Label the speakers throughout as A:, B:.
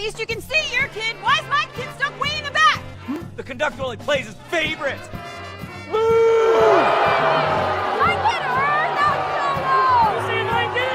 A: least you can see your kid. Why is my kid stuck way in the back?
B: The conductor only plays his favorites.
A: My kid heard that solo!
B: You see my kid?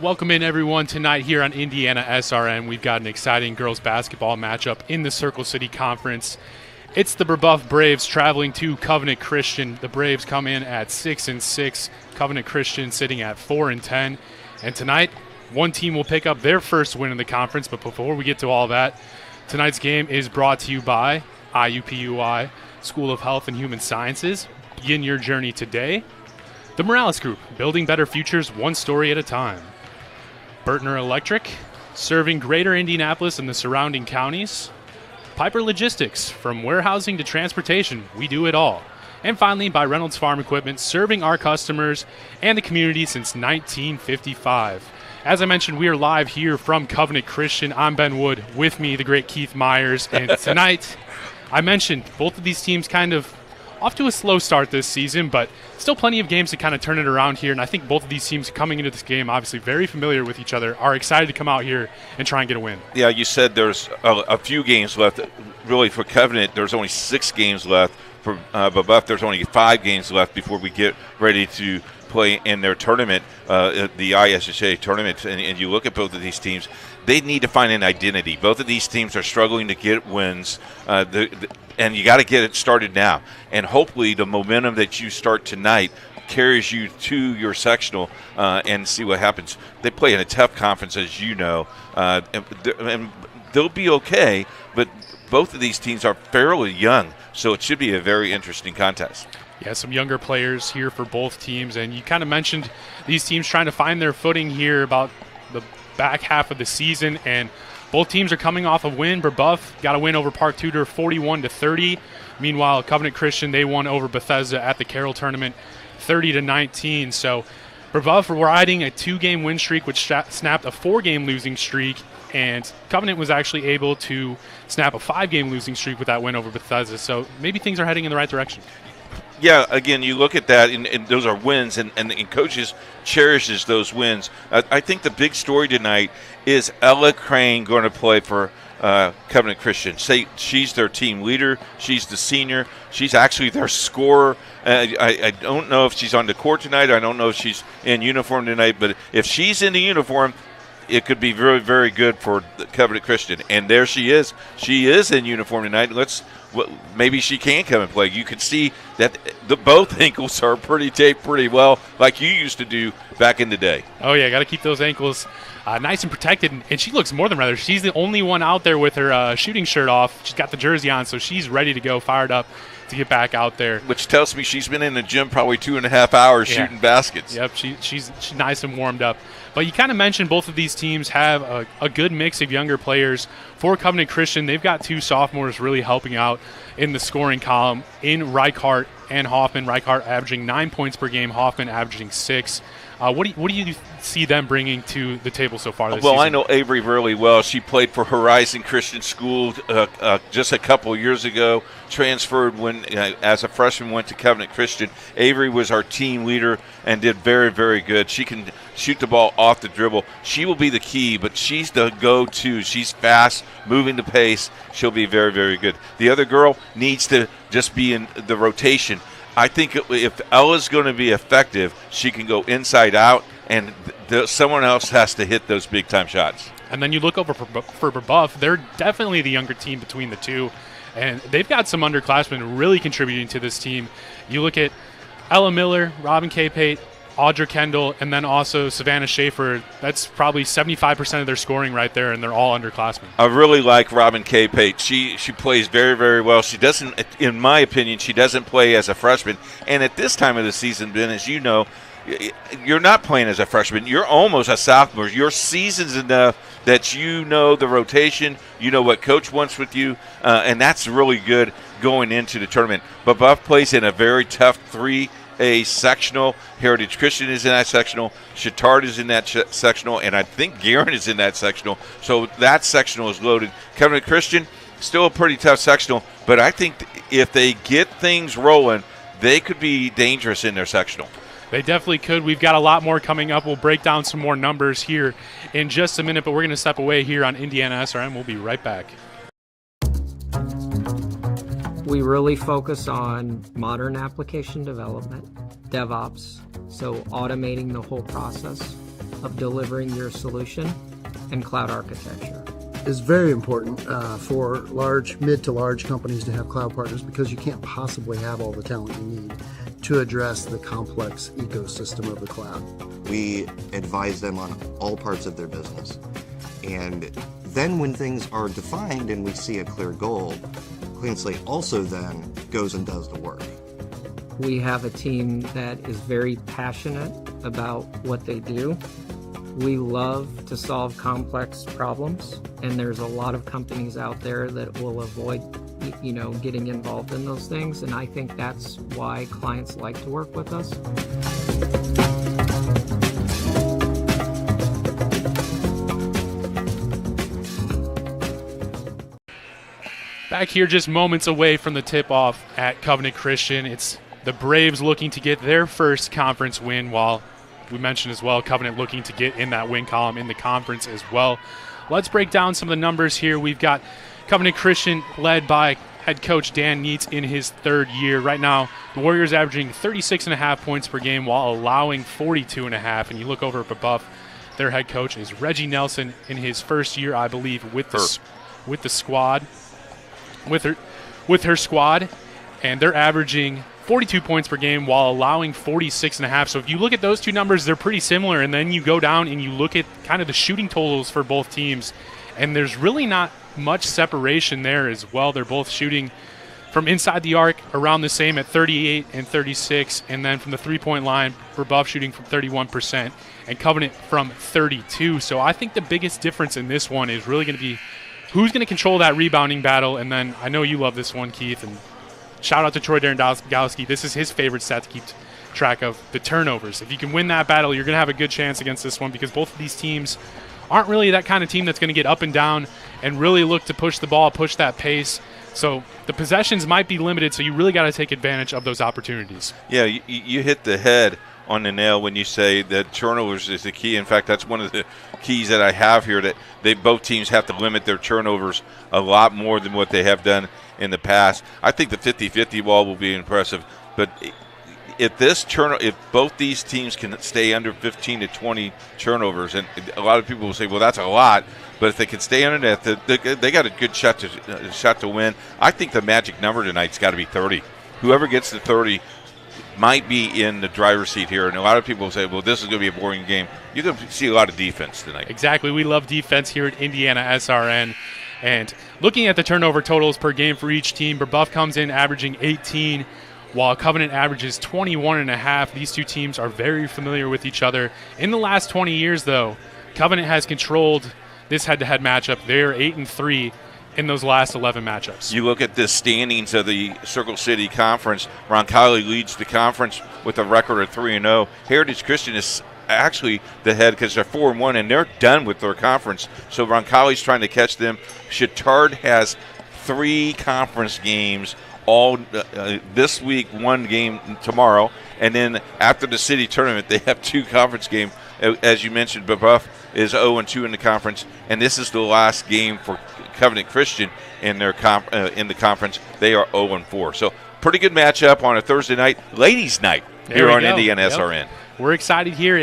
C: Welcome in, everyone. Tonight here on IndianaSRN, we've got an exciting girls basketball matchup in the Circle City Conference. It's the Brebeuf Braves traveling to Covenant Christian. The Braves come in at 6-6, Covenant Christian sitting at 4-10. And tonight, one team will pick up their first win in the conference. But before we get to all that, tonight's game is brought to you by IUPUI School of Health and Human Sciences. Begin your journey today. The Morales Group, building better futures one story at a time. Burtner Electric, serving greater Indianapolis and the surrounding counties. Piper Logistics, from warehousing to transportation, we do it all. And finally, by Reynolds Farm Equipment, serving our customers and the community since 1955. As I mentioned, we are live here from Covenant Christian. I'm Ben Wood, with me, the great Keith Myers. And tonight, I mentioned both of these teams kind of off to a slow start this season, but still plenty of games to kind of turn it around here. And I think both of these teams coming into this game, obviously very familiar with each other, are excited to come out here and try and get a win.
D: Yeah, you said there's a few games left. Really, for Covenant, there's only 6 games left. For Brebeuf, there's only 5 games left before we get ready to play in their tournament, the IHSAA tournament. And you look at both of these teams, they need to find an identity. Both of these teams are struggling to get wins, and you got to get it started now. And hopefully the momentum that you start tonight carries you to your sectional and see what happens. They play in a tough conference, as you know, and they'll be okay, but both of these teams are fairly young, so it should be a very interesting contest.
C: Yeah, some younger players here for both teams, and you kind of mentioned these teams trying to find their footing here about the back half of the season, and both teams are coming off a win. Brebeuf got a win over Park Tudor 41-30. Meanwhile, Covenant Christian, they won over Bethesda at the Carroll tournament 30-19. So Brebeuf were riding a 2-game win streak, which snapped a 4-game losing streak, and Covenant was actually able to snap a 5-game losing streak with that win over Bethesda. So maybe things are heading in the right direction.
D: Yeah, again, you look at that, and those are wins, and coaches cherishes those wins. I think the big story tonight is Ella Crane going to play for Covenant Christian. She's their team leader. She's the senior. She's actually their scorer. I don't know if she's on the court tonight. I don't know if she's in uniform tonight. But if she's in the uniform, it could be very, very good for Covenant Christian. And there she is. She is in uniform tonight. Maybe she can come and play. You can see that both ankles are pretty taped pretty well, like you used to do back in the day.
C: Oh, yeah, got to keep those ankles nice and protected. And she looks more than rather. She's the only one out there with her shooting shirt off. She's got the jersey on, so she's ready to go, fired up to get back out there.
D: Which tells me she's been in the gym probably 2.5 hours shooting baskets.
C: Yep, she's nice and warmed up. But you kind of mentioned both of these teams have a good mix of younger players. For Covenant Christian, they've got 2 sophomores really helping out in the scoring column in Reichart and Hoffman. Reichart averaging 9 points per game, Hoffman averaging 6. What do you see them bringing to the table so far this season?
D: Well, I know Avery really well. She played for Horizon Christian School just a couple of years ago, transferred as a freshman, went to Covenant Christian. Avery was our team leader and did very, very good. She can shoot the ball off the dribble. She will be the key, but she's the go-to. She's fast, moving the pace. She'll be very, very good. The other girl needs to just be in the rotation. I think if Ella's going to be effective, she can go inside out. and someone else has to hit those big-time shots.
C: And then you look over for Brebeuf. They're definitely the younger team between the two, and they've got some underclassmen really contributing to this team. You look at Ella Miller, Robin K-Pate, Audra Kendall, and then also Savannah Schaefer. That's probably 75% of their scoring right there, and they're all underclassmen.
D: I really like Robin K-Pate. She plays very, very well. She doesn't, in my opinion, she doesn't play as a freshman. And at this time of the season, Ben, as you know, you're not playing as a freshman. You're almost a sophomore. Your season's enough that you know the rotation, you know what coach wants with you, and that's really good going into the tournament. But Buff plays in a very tough 3A sectional. Heritage Christian is in that sectional. Chittard is in that sectional, and I think Guerin is in that sectional. So that sectional is loaded. Covenant Christian, still a pretty tough sectional, but I think if they get things rolling, they could be dangerous in their sectional.
C: They definitely could. We've got a lot more coming up. We'll break down some more numbers here in just a minute, but we're going to step away here on Indiana SRN. We'll be right back.
E: We really focus on modern application development, DevOps, so automating the whole process of delivering your solution, and cloud architecture.
F: Is very important for mid to large companies to have cloud partners, because you can't possibly have all the talent you need to address the complex ecosystem of the cloud.
G: We advise them on all parts of their business. And then when things are defined and we see a clear goal, Clean Slate also then goes and does the work.
E: We have a team that is very passionate about what they do. We love to solve complex problems, and there's a lot of companies out there that will avoid getting involved in those things, and I think that's why clients like to work with us.
C: Back here just moments away from the tip-off at Covenant Christian. It's the Braves looking to get their first conference win, while we mentioned as well Covenant looking to get in that win column in the conference as well. Let's break down some of the numbers here. We've got Covenant Christian led by head coach Dan Neitz in his third year. Right now, the Warriors averaging 36.5 points per game while allowing 42.5. And you look over at Brebeuf, their head coach is Reggie Nelson in his first year, I believe, with the squad, with her squad, and they're averaging 42 points per game while allowing 46.5. So if you look at those two numbers, they're pretty similar. And then you go down and you look at kind of the shooting totals for both teams, and there's really not much separation there as well. They're both shooting from inside the arc around the same at 38 and 36, and then from the three-point line, Brebeuf shooting from 31% and Covenant from 32. So I think the biggest difference in this one is really going to be who's going to control that rebounding battle. And then I know you love this one, Keith, and shout out to Troy Darendowski. This is his favorite stat to keep track of, the turnovers. If you can win that battle, you're going to have a good chance against this one, because both of these teams aren't really that kind of team that's going to get up and down and really look to push the ball, push that pace. So the possessions might be limited, so you really got to take advantage of those opportunities.
D: Yeah, you hit the head on the nail when you say that turnovers is the key. In fact, that's one of the keys that I have here, that both teams have to limit their turnovers a lot more than what they have done in the past. I think the 50-50 ball will be impressive, but if both these teams can stay under 15 to 20 turnovers, and a lot of people will say, well, that's a lot, but if they can stay under that, they got a good shot to win. I think the magic number tonight's got to be 30. Whoever gets to 30 might be in the driver's seat here, and a lot of people will say, well, this is going to be a boring game. You're going to see a lot of defense tonight.
C: Exactly. We love defense here at Indiana SRN. And looking at the turnover totals per game for each team, Brebeuf comes in averaging 18, while Covenant averages 21.5. These two teams are very familiar with each other. In the last 20 years, though, Covenant has controlled this head-to-head matchup. They're 8-3 in those last 11 matchups.
D: You look at the standings of the Circle City Conference. Roncalli leads the conference with a record of 3-0. Heritage Christian is actually the head because they're 4-1, and they're done with their conference. So Roncalli's trying to catch them. Chittard has 3 conference games all this week, 1 game tomorrow, and then after the city tournament, they have 2 conference games. As you mentioned, Brebeuf is 0-2 in the conference, and this is the last game for Covenant Christian in their in the conference. They are 0-4. So pretty good matchup on a Thursday night, ladies' night here on Indiana SRN.
C: we're excited here.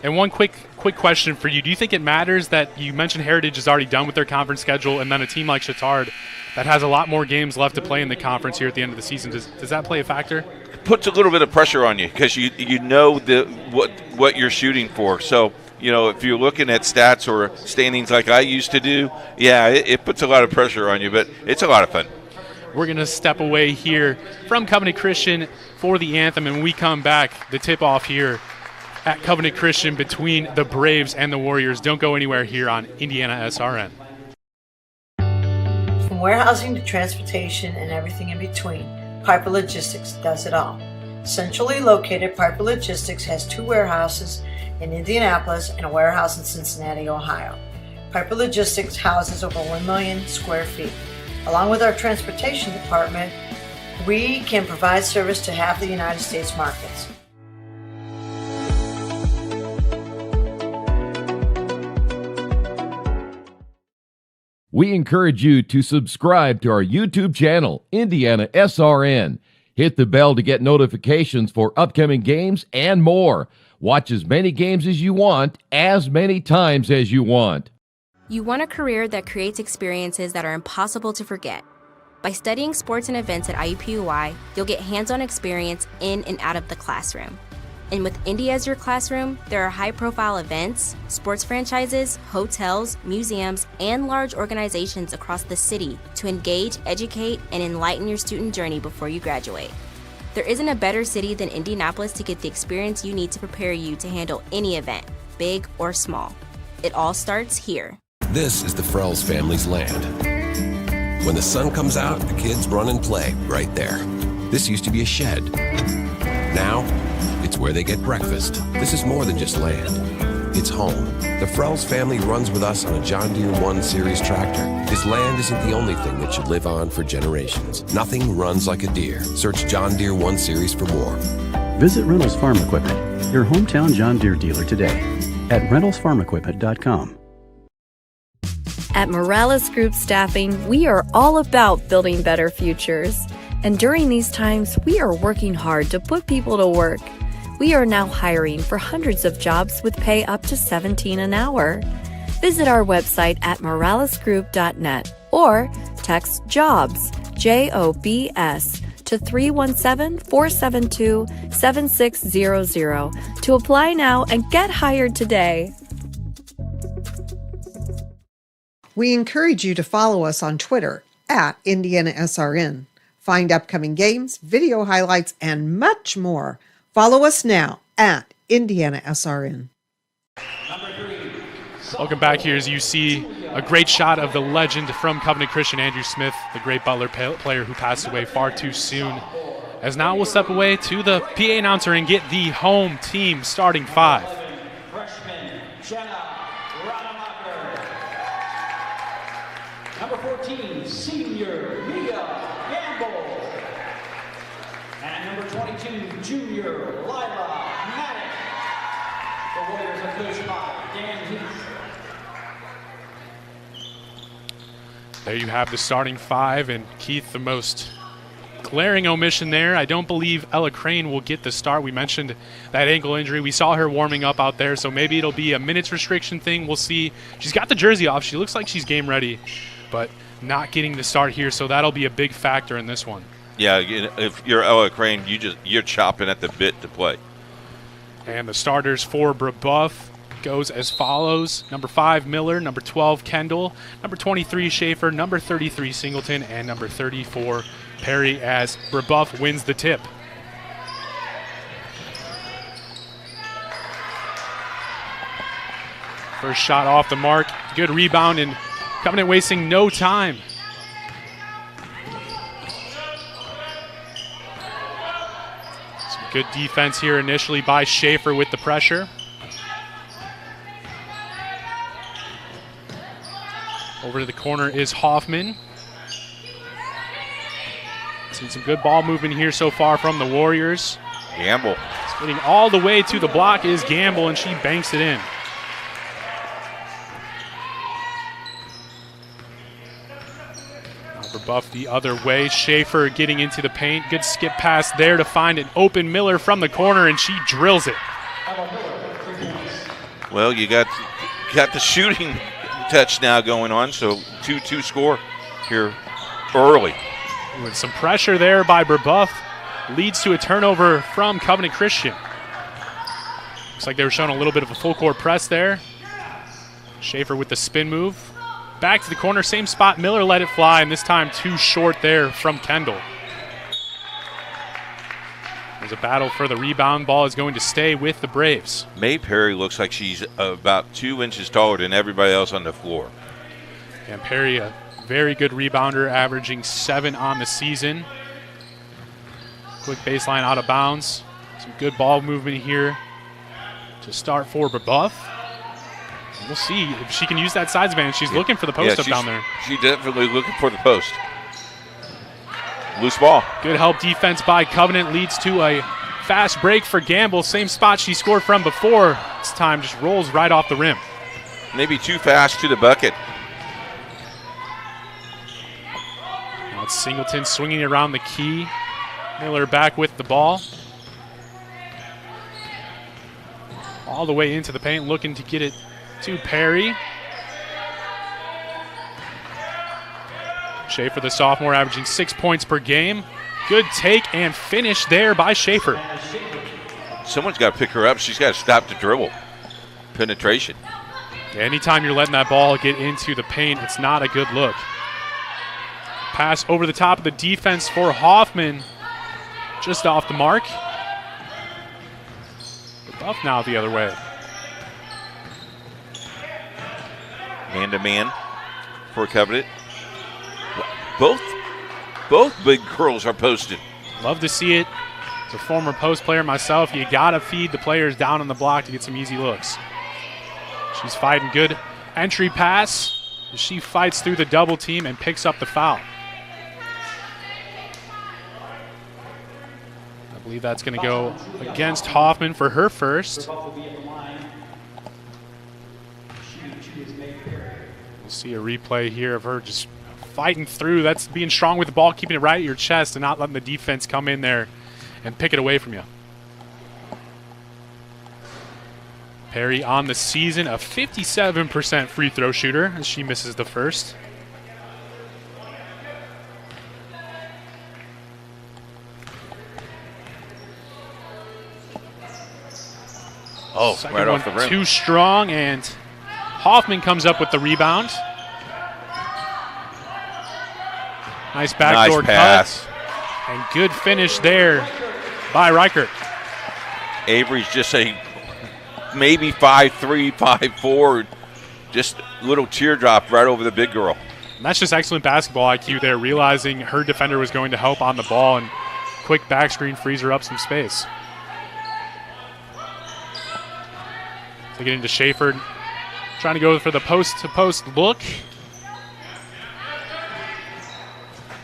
C: And one quick question for you. Do you think it matters that you mentioned Heritage is already done with their conference schedule, and then a team like Chittard that has a lot more games left to play in the conference here at the end of the season? Does that play a factor?
D: Puts a little bit of pressure on you because you know what you're shooting for. So, if you're looking at stats or standings like I used to do, yeah, it puts a lot of pressure on you, but it's a lot of fun.
C: We're going to step away here from Covenant Christian for the anthem, and when we come back, the tip-off here at Covenant Christian between the Braves and the Warriors. Don't go anywhere here on IndianaSRN.
H: From warehousing to transportation and everything in between, Piper Logistics does it all. Centrally located, Piper Logistics has 2 warehouses in Indianapolis and a warehouse in Cincinnati, Ohio. Piper Logistics houses over 1 million square feet. Along with our transportation department, we can provide service to half the United States markets.
I: We encourage you to subscribe to our YouTube channel, IndianaSRN. Hit the bell to get notifications for upcoming games and more. Watch as many games as you want, as many times as you want.
J: You want a career that creates experiences that are impossible to forget. By studying sports and events at IUPUI, you'll get hands-on experience in and out of the classroom. And with Indy as your classroom, there are high-profile events, sports franchises, hotels, museums, and large organizations across the city to engage, educate, and enlighten your student journey before you graduate. There isn't a better city than Indianapolis to get the experience you need to prepare you to handle any event, big or small. It all starts here.
K: This is the Frells family's land. When the sun comes out, the kids run and play right there. This used to be a shed. Now, it's where they get breakfast. This is more than just land. It's home. The Frells family runs with us on a John Deere 1 Series tractor. This land isn't the only thing that should live on for generations. Nothing runs like a Deere. Search John Deere 1 Series for more.
L: Visit Reynolds Farm Equipment, your hometown John Deere dealer today at reynoldsfarmequipment.com.
M: At Morales Group Staffing, we are all about building better futures. And during these times, we are working hard to put people to work. We are now hiring for hundreds of jobs with pay up to $17 an hour. Visit our website at moralesgroup.net or text JOBS, JOBS, to 317-472-7600 to apply now and get hired today.
N: We encourage you to follow us on Twitter at IndianaSRN. Find upcoming games, video highlights, and much more. Follow us now at IndianaSRN.
C: Welcome back here as you see a great shot of the legend from Covenant Christian, Andrew Smith, the great Butler player who passed away far too soon. As now we'll step away to the PA announcer and get the home team starting 5.
O: Freshman Jenna Rademacher. Number 14, senior Mia Gamble. And number 22, junior Lila Maddox. The Warriors are coached by Dan Heath.
C: There you have the starting 5, and Keith, the most glaring omission there. I don't believe Ella Crane will get the start. We mentioned that ankle injury. We saw her warming up out there, so maybe it'll be a minutes restriction thing. We'll see. She's got the jersey off. She looks like she's game ready, but not getting the start here, so that'll be a big factor in this one.
D: Yeah, if you're Ella Crane, you're chopping at the bit to play.
C: And the starters for Brebeuf goes as follows. Number 5, Miller. Number 12, Kendall. Number 23, Schaefer. Number 33, Singleton. And number 34, Perry, as Brebeuf wins the tip. First shot off the mark. Good rebound, and Covenant wasting no time. Some good defense here initially by Schaefer with the pressure. Over to the corner is Hoffman. Seen some good ball movement here so far from the Warriors.
D: Gamble.
C: Getting all the way to the block is Gamble, and she banks it in. Brebeuf the other way. Schaefer getting into the paint. Good skip pass there to find an open Miller from the corner, and she drills it.
D: Well, you got the shooting touch now going on, so 2-2 score here early.
C: With some pressure there by Brebeuf, leads to a turnover from Covenant Christian. Looks like they were showing a little bit of a full court press there. Schaefer with the spin move. Back to the corner, same spot. Miller let it fly, and this time too short there from Kendall. There's a battle for the rebound. Ball is going to stay with the Braves.
D: May Perry looks like she's about 2 inches taller than everybody else on the floor.
C: And Perry, a very good rebounder, averaging 7 on the season. Quick baseline out of bounds. Some good ball movement here to start for Brebeuf. We'll see if she can use that size advantage. She's looking for the post up down there.
D: She's definitely looking for the post. Loose ball.
C: Good help defense by Covenant leads to a fast break for Gamble. Same spot she scored from before. This time just rolls right off the rim.
D: Maybe too fast to the bucket.
C: Now it's Singleton swinging around the key. Miller back with the ball. All the way into the paint, looking to get it to Perry. Schaefer, the sophomore, averaging 6 points per game. Good take and finish there by Schaefer.
D: Someone's got to pick her up. She's got to stop the dribble. Penetration.
C: Anytime you're letting that ball get into the paint, it's not a good look. Pass over the top of the defense for Hoffman. Just off the mark. Brebeuf now the other way.
D: Man-to-man for Covenant. Both big girls are posted.
C: Love to see it. As a former post player myself, you got to feed the players down on the block to get some easy looks. She's fighting good entry pass. She fights through the double team and picks up the foul. I believe that's going to go against Hoffman for her first. We'll see a replay here of her just fighting through. That's being strong with the ball, keeping it right at your chest and not letting the defense come in there and pick it away from you. Perry on the season, a 57% free throw shooter as she misses the first.
D: Oh,
C: second
D: right
C: one
D: off the rim.
C: Too strong, and Hoffman comes up with the rebound. Nice backdoor
D: pass.
C: cut. And good finish there by Reichert.
D: Avery's just a maybe 5'3", 5'4", just a little teardrop right over the big girl.
C: And that's just excellent basketball IQ there, realizing her defender was going to help on the ball, and quick back screen frees her up some space. So get into Schaefer, trying to go for the post-to-post look.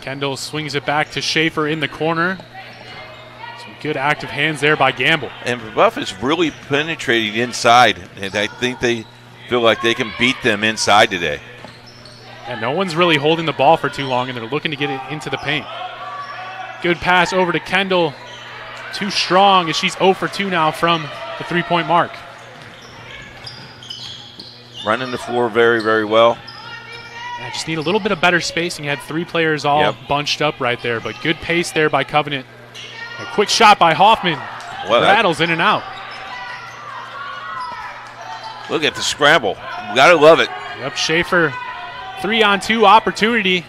C: Kendall swings it back to Schaefer in the corner. Some good active hands there by Gamble.
D: And Brebeuf is really penetrating inside, and I think they feel like they can beat them inside today.
C: And no one's really holding the ball for too long, and they're looking to get it into the paint. Good pass over to Kendall. Too strong as she's 0 for 2 now from the three-point mark.
D: Running the floor very, very well.
C: Yeah, just need a little bit of better spacing. You had 3 players all bunched up right there, but good pace there by Covenant. A quick shot by Hoffman.
D: Well,
C: rattles in and out.
D: Look at the scramble. Gotta love it.
C: Yep, Schaefer, 3-on-2 opportunity.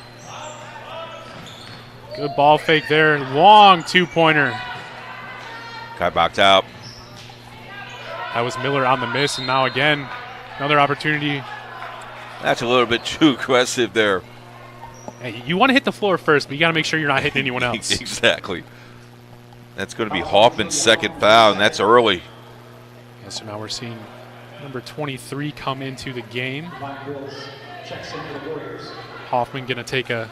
C: Good ball fake there. Long two-pointer.
D: Got boxed out.
C: That was Miller on the miss, and now again, another opportunity.
D: That's a little bit too aggressive there.
C: Hey, you want to hit the floor first, but you got to make sure you're not hitting anyone else.
D: Exactly. That's going to be Hoffman's second foul, and that's early.
C: Yeah, so now we're seeing number 23 come into the game. Hoffman going to take a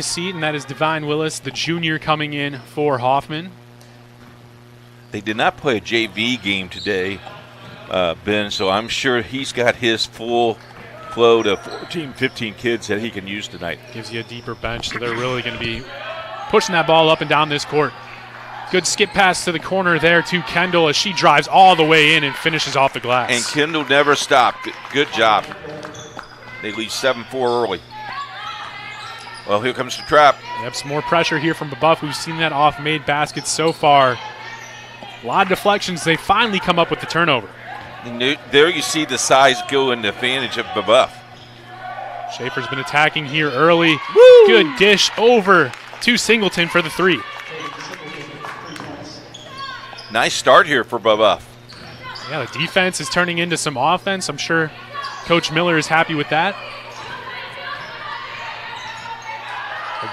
C: seat, and that is Divine Willis, the junior, coming in for Hoffman.
D: They did not play a JV game today, Ben, so I'm sure he's got his full flow to 14, 15 kids that he can use tonight.
C: Gives you a deeper bench, so they're really going to be pushing that ball up and down this court. Good skip pass to the corner there to Kendall as she drives all the way in and finishes off the glass.
D: And Kendall never stopped. Good job. They lead 7-4 early. Well, here comes the trap.
C: Yep, some more pressure here from Brebeuf. We've seen that off-made basket so far. A lot of deflections. They finally come up with the turnover.
D: And there you see the size go in the advantage of Brebeuf.
C: Schaefer's been attacking here early. Woo! Good dish over to Singleton for the 3.
D: Nice start here for Brebeuf.
C: Yeah, the defense is turning into some offense. I'm sure Coach Miller is happy with that.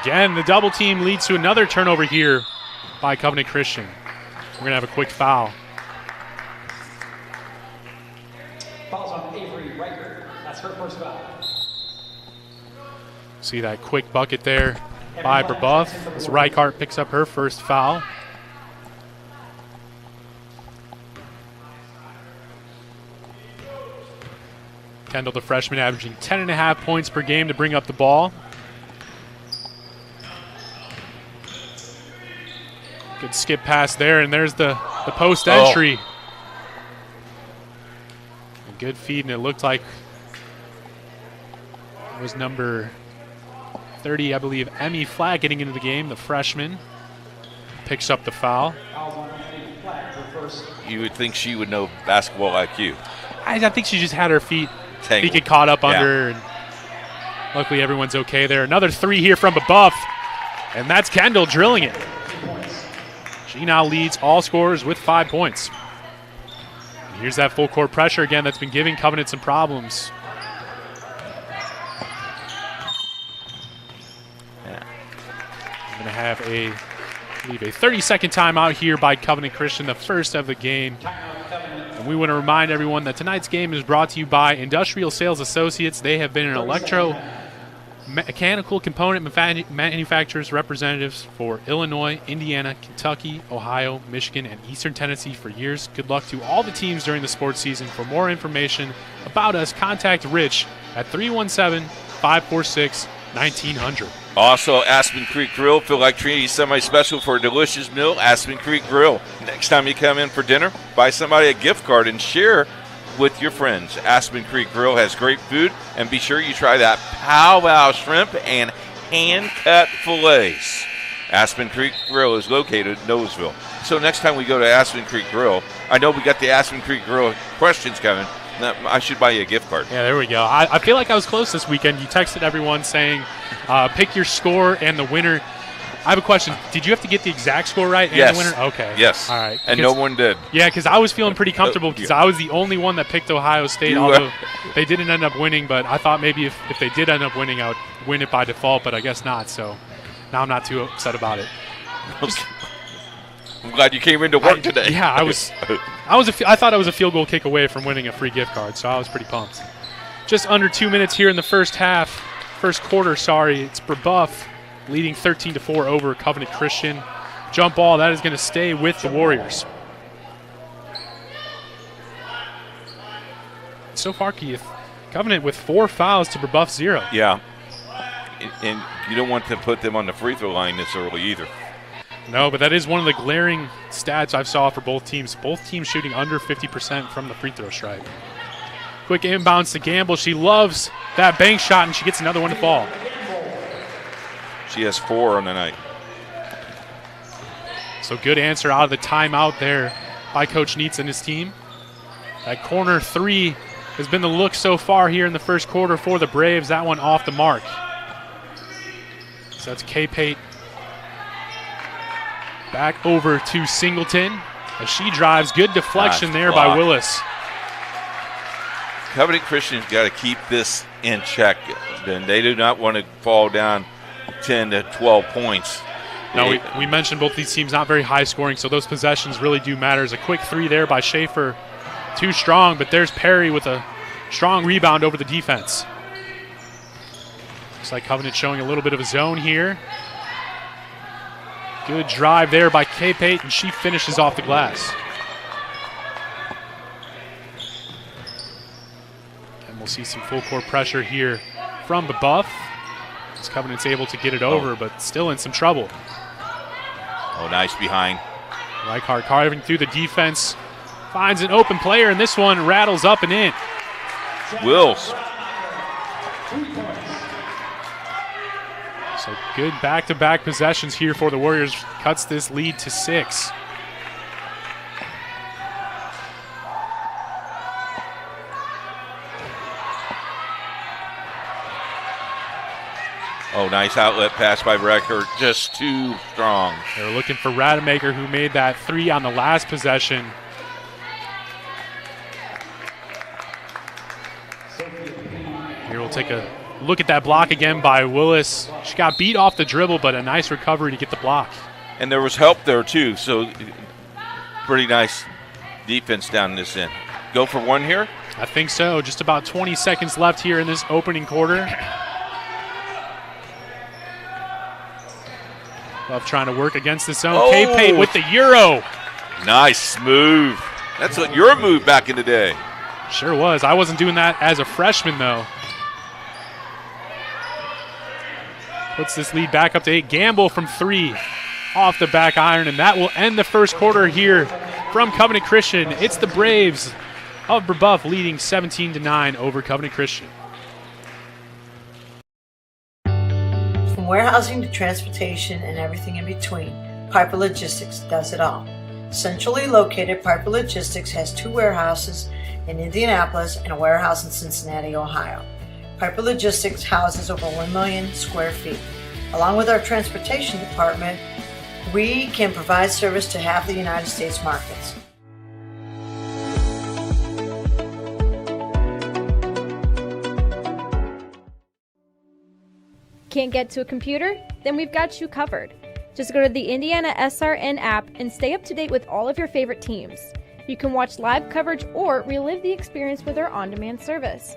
C: Again, the double team leads to another turnover here by Covenant Christian. We're going to have a quick foul.
O: Fouls on Avery Riker. That's her first foul.
C: See that quick bucket there by Brebeuf as Reichart picks up her first foul. Kendall, the freshman, averaging 10.5 points per game to bring up the ball. Good skip pass there, and there's the post entry. A good feed, and it looked like it was number 30, I believe, Emmy Flack getting into the game, the freshman. Picks up the foul.
D: You would think she would know basketball IQ.
C: I think she just had her feet get caught up under her, and luckily everyone's okay there. Another 3 here from Brebeuf, and that's Kendall drilling it. She now leads all scorers with 5 points. And here's that full court pressure again that's been giving Covenant some problems. I'm going to have a 30-second timeout here by Covenant Christian, the first of the game. And we want to remind everyone that tonight's game is brought to you by Industrial Sales Associates. They have been an mechanical component manufacturers representatives for Illinois, Indiana, Kentucky, Ohio, Michigan, and Eastern Tennessee for years. Good luck to all the teams during the sports season. For more information about us, contact Rich at 317-546-1900.
D: Also, Aspen Creek Grill. Feel like treating somebody special for a delicious meal? Aspen Creek Grill. Next time you come in for dinner, buy somebody a gift card and share with your friends. Aspen Creek Grill has great food, and be sure you try that powwow shrimp and hand-cut fillets. Aspen Creek Grill is located in Noblesville. So next time we go to Aspen Creek Grill, I know we got the Aspen Creek Grill questions coming. I should buy you a gift card.
C: Yeah, there we go. I feel like I was close this weekend. You texted everyone saying, pick your score and the winner. I have a question. Did you have to get the exact score right and the winner? Okay.
D: Yes.
C: All right.
D: And no one did.
C: Yeah, because I was feeling pretty comfortable because I was the only one that picked Ohio State, although they didn't end up winning. But I thought maybe if they did end up winning, I would win it by default, but I guess not. So now I'm not too upset about it.
D: I'm glad you came into work today.
C: Yeah, I thought I was a field goal kick away from winning a free gift card, so I was pretty pumped. Just under 2 minutes here in the first quarter. It's Brebeuf leading 13-4 over Covenant Christian. Jump ball, that is going to stay with the Warriors. So far, Keith, Covenant with 4 fouls to Brebeuf 0.
D: Yeah, and you don't want to put them on the free throw line this early either.
C: No, but that is one of the glaring stats I've saw for both teams. Both teams shooting under 50% from the free throw stripe. Quick inbounds to Gamble. She loves that bank shot, and she gets another one to fall.
D: She has 4 on the night.
C: So good answer out of the timeout there by Coach Neitz and his team. That corner 3 has been the look so far here in the first quarter for the Braves. That one off the mark. So that's K-Pate back over to Singleton as she drives. Good deflection there by Willis.
D: Covenant Christian's got to keep this in check. Then they do not want to fall down 10 to 12 points.
C: No, we mentioned both these teams not very high scoring, so those possessions really do matter. There's a quick 3 there by Schaefer. Too strong, but there's Perry with a strong rebound over the defense. Looks like Covenant showing a little bit of a zone here. Good drive there by K-Pate, and she finishes off the glass. And we'll see some full court pressure here from Brebeuf. As Covenant's able to get it over, but still in some trouble.
D: Oh, nice behind.
C: Reichart carving through the defense, finds an open player, and this one rattles up and in.
D: Wills.
C: So good back-to-back possessions here for the Warriors. Cuts this lead to 6.
D: Oh, nice outlet pass by Reichart. Just too strong.
C: They were looking for Rademacher, who made that 3 on the last possession. Here we'll take a look at that block again by Willis. She got beat off the dribble, but a nice recovery to get the block.
D: And there was help there, too, so pretty nice defense down this end. Go for one here?
C: I think so. Just about 20 seconds left here in this opening quarter. Love trying to work against the zone.
D: Oh.
C: K-Pate with the Euro.
D: Nice move. That's your move back in the day.
C: Sure was. I wasn't doing that as a freshman, though. Puts this lead back up to 8. Gamble from 3 off the back iron, and that will end the first quarter here from Covenant Christian. It's the Braves of Brebeuf leading 17-9 over Covenant Christian.
H: From warehousing to transportation and everything in between, Piper Logistics does it all. Centrally located, Piper Logistics has 2 warehouses in Indianapolis and a warehouse in Cincinnati, Ohio. Piper Logistics houses over 1 million square feet. Along with our transportation department, we can provide service to half the United States markets.
P: Can't get to a computer? Then we've got you covered. Just go to the IndianaSRN app and stay up to date with all of your favorite teams. You can watch live coverage or relive the experience with our on-demand service.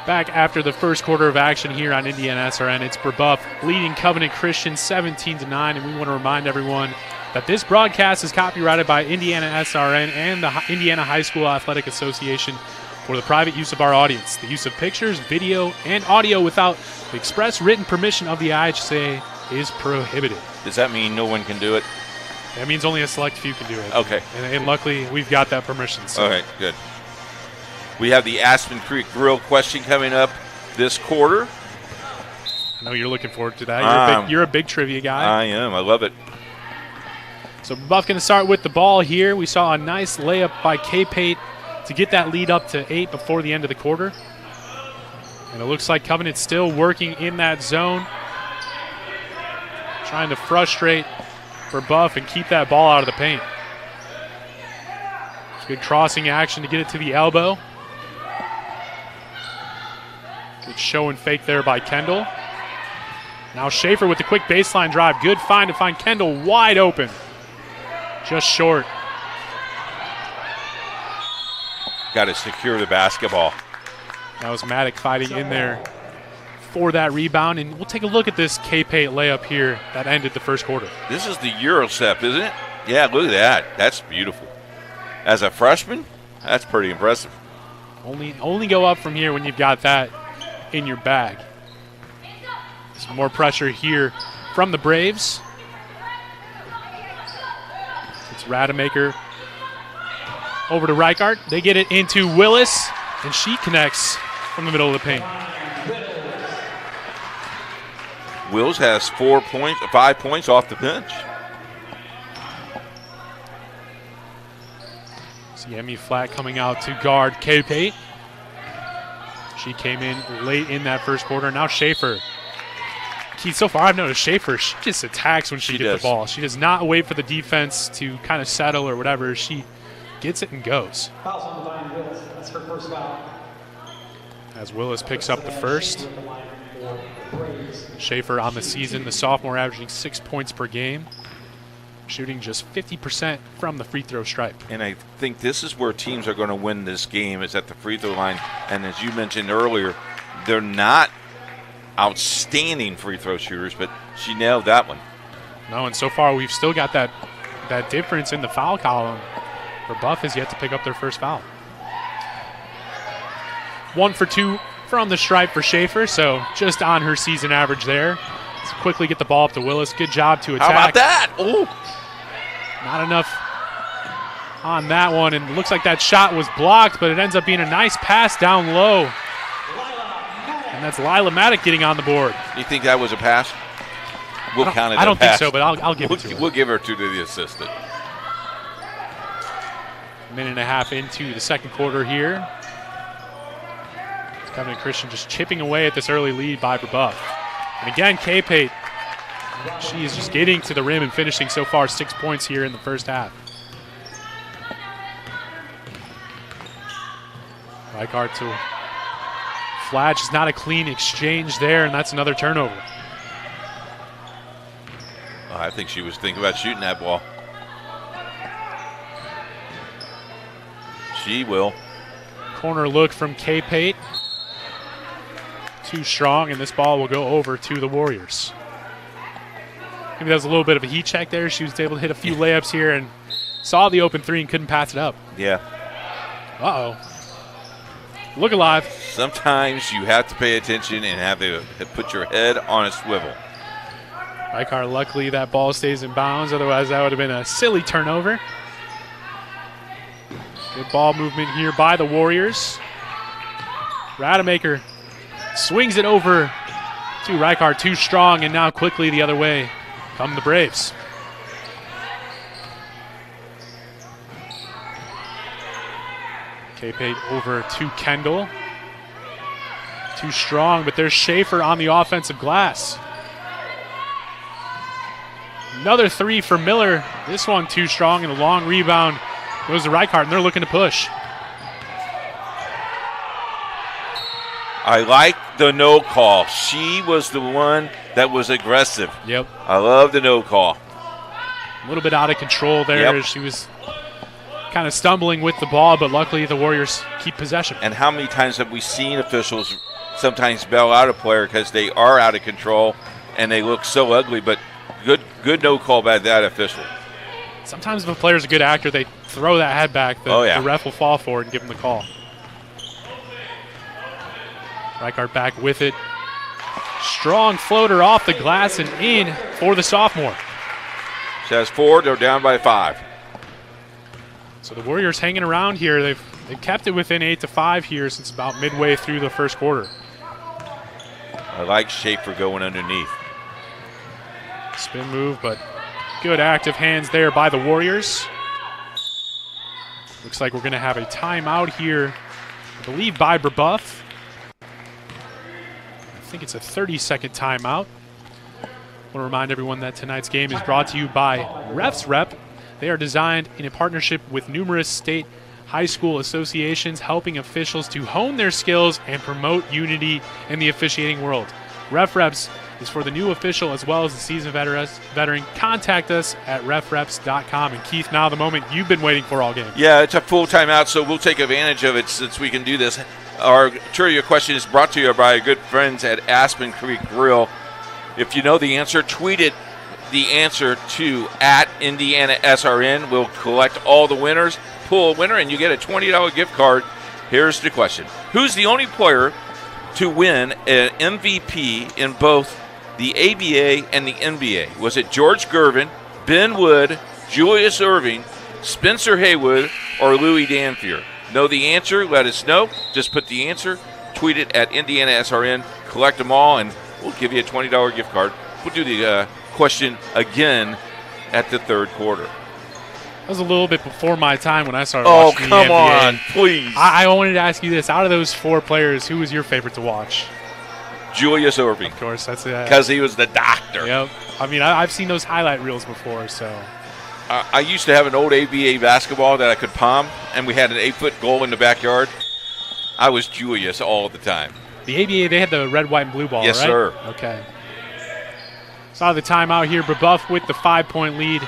C: Back after the first quarter of action here on IndianaSRN, it's Brebeuf leading Covenant Christian 17-9, and we want to remind everyone that this broadcast is copyrighted by IndianaSRN and the Indiana High School Athletic Association for the private use of our audience. The use of pictures, video, and audio without the express written permission of the IHSAA is prohibited.
D: Does that mean no one can do it?
C: That means only a select few can do it.
D: Okay.
C: And luckily, we've got that permission. So.
D: All right, good. We have the Aspen Creek Grill question coming up this quarter.
C: I know you're looking forward to that. You're a big trivia guy.
D: I am. I love it.
C: So Brebeuf going to start with the ball here. We saw a nice layup by K-Pate to get that lead up to 8 before the end of the quarter. And it looks like Covenant's still working in that zone, trying to frustrate Brebeuf and keep that ball out of the paint. Good crossing action to get it to the elbow. Good show and fake there by Kendall. Now Schaefer with the quick baseline drive. Good find to find Kendall wide open. Just short.
D: Got to secure the basketball.
C: That was Maddock fighting in there for that rebound. And we'll take a look at this K-Pate layup here that ended the first quarter.
D: This is the Euro step, isn't it? Yeah, look at that. That's beautiful. As a freshman, that's pretty impressive.
C: Only go up from here when you've got that in your bag. Some more pressure here from the Braves. It's Rademacher over to Reichart. They get it into Willis, and she connects from the middle of the paint.
D: Wills has 5 points off the bench.
C: Yemi Flat coming out to guard K-Pate. She came in late in that first quarter. Now Schaefer. So far I've noticed Schaefer, she just attacks when she gets the ball. She does not wait for the defense to kind of settle or whatever. She gets it and goes.
O: Fouls on the line, Willis. That's her first foul.
C: As Willis picks up the first. Schaefer on the season, the sophomore, averaging 6 points per game. Shooting just 50% from the free throw stripe.
D: And I think this is where teams are going to win this game, is at the free throw line. And as you mentioned earlier, they're not outstanding free throw shooters, but she nailed that one.
C: No, and so far we've still got that difference in the foul column. Brebeuf has yet to pick up their first foul. 1 for 2 from the stripe for Schaefer, so just on her season average there. Let's quickly get the ball up to Willis. Good job to attack.
D: How about that? Ooh.
C: Not enough on that one, and it looks like that shot was blocked, but it ends up being a nice pass down low. And that's Lila Maddock getting on the board.
D: You think that was a pass? We'll count it as a pass.
C: I don't think so, but I'll give it to her.
D: We'll give her to the assistant.
C: Minute and a half into the second quarter here. Covenant Christian just chipping away at this early lead by Brebeuf. And again, K-Pate, she is just getting to the rim and finishing so far 6 points here in the first half. Reichart to Flash is not a clean exchange there, and that's another turnover.
D: I think she was thinking about shooting that ball. She will.
C: Corner look from K-Pate. Too strong, and this ball will go over to the Warriors. Maybe that was a little bit of a heat check there. She was able to hit a few layups here and saw the open three and couldn't pass it up.
D: Yeah.
C: Uh-oh. Look alive.
D: Sometimes you have to pay attention and have to put your head on a swivel.
C: Reichart, luckily that ball stays in bounds. Otherwise, that would have been a silly turnover. Good ball movement here by the Warriors. Rademacher swings it over to Reichart, too strong, and now quickly the other way come the Braves. K-Pate over to Kendall. Too strong, but there's Schaefer on the offensive glass. Another three for Miller. This one too strong, and a long rebound goes to Reichart, and they're looking to push.
D: I like the no call. She was the one that was aggressive.
C: Yep.
D: I love the no call.
C: A little bit out of control there.
D: Yep.
C: She was kind of stumbling with the ball, but luckily the Warriors keep possession.
D: And how many times have we seen officials sometimes bail out a player because they are out of control and they look so ugly, but good no call by that official.
C: Sometimes if a player's a good actor, they throw that head back. The ref will fall for it and give him the call. Reichart back with it. Strong floater off the glass and in for the sophomore.
D: She has 4. They're down by 5.
C: So the Warriors hanging around here. They've kept it within 8-5 here since about midway through the first quarter.
D: I like Schaefer going underneath.
C: Spin move, but good active hands there by the Warriors. Looks like we're going to have a timeout here, I believe, by Brebeuf. I think it's a 30-second timeout. I want to remind everyone that tonight's game is brought to you by Refs Rep. They are designed in a partnership with numerous state high school associations, helping officials to hone their skills and promote unity in the officiating world. Ref Reps is for the new official as well as the seasoned veteran. Contact us at refreps.com. And Keith, now the moment you've been waiting for all game.
D: Yeah, it's a full timeout, so we'll take advantage of it since we can do this. Our trivia question is brought to you by our good friends at Aspen Creek Grill. If you know the answer, tweet it the answer to at IndianaSRN. We'll collect all the winners, pull a winner, and you get a $20 gift card. Here's the question. Who's the only player to win an MVP in both the ABA and the NBA? Was it George Gervin, Ben Wood, Julius Erving, Spencer Haywood, or Louis Danfier? Know the answer? Let us know. Just put the answer, tweet it at IndianaSRN, collect them all, and we'll give you a $20 gift card. We'll do the question again at the third quarter.
C: That was a little bit before my time when I started watching the NBA.
D: Oh, come on, please.
C: I wanted to ask you this. Out of those 4 players, who was your favorite to watch?
D: Julius Erving.
C: Of course, that's it.
D: Because he was the doctor.
C: Yep. I mean, I've seen those highlight reels before, so.
D: I used to have an old ABA basketball that I could palm, and we had an 8-foot goal in the backyard. I was Julius all the time.
C: The ABA, they had the red, white, and blue ball,
D: yes,
C: right?
D: Yes, sir.
C: Okay. Saw the timeout here. Brebeuf with the 5-point lead.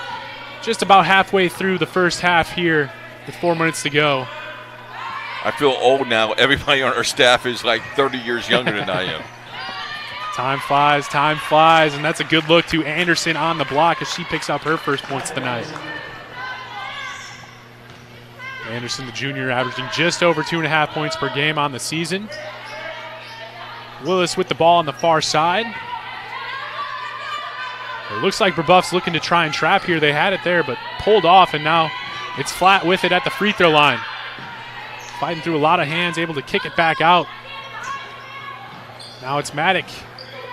C: Just about halfway through the first half here with 4 minutes to go.
D: I feel old now. Everybody on our staff is like 30 years younger than I am.
C: Time flies, and that's a good look to Anderson on the block as she picks up her first points of the night. Anderson, the junior, averaging just over 2.5 points per game on the season. Willis with the ball on the far side. It looks like Brebeuf's looking to try and trap here. They had it there, but pulled off, and now it's flat with it at the free throw line. Fighting through a lot of hands, able to kick it back out. Now it's Maddock.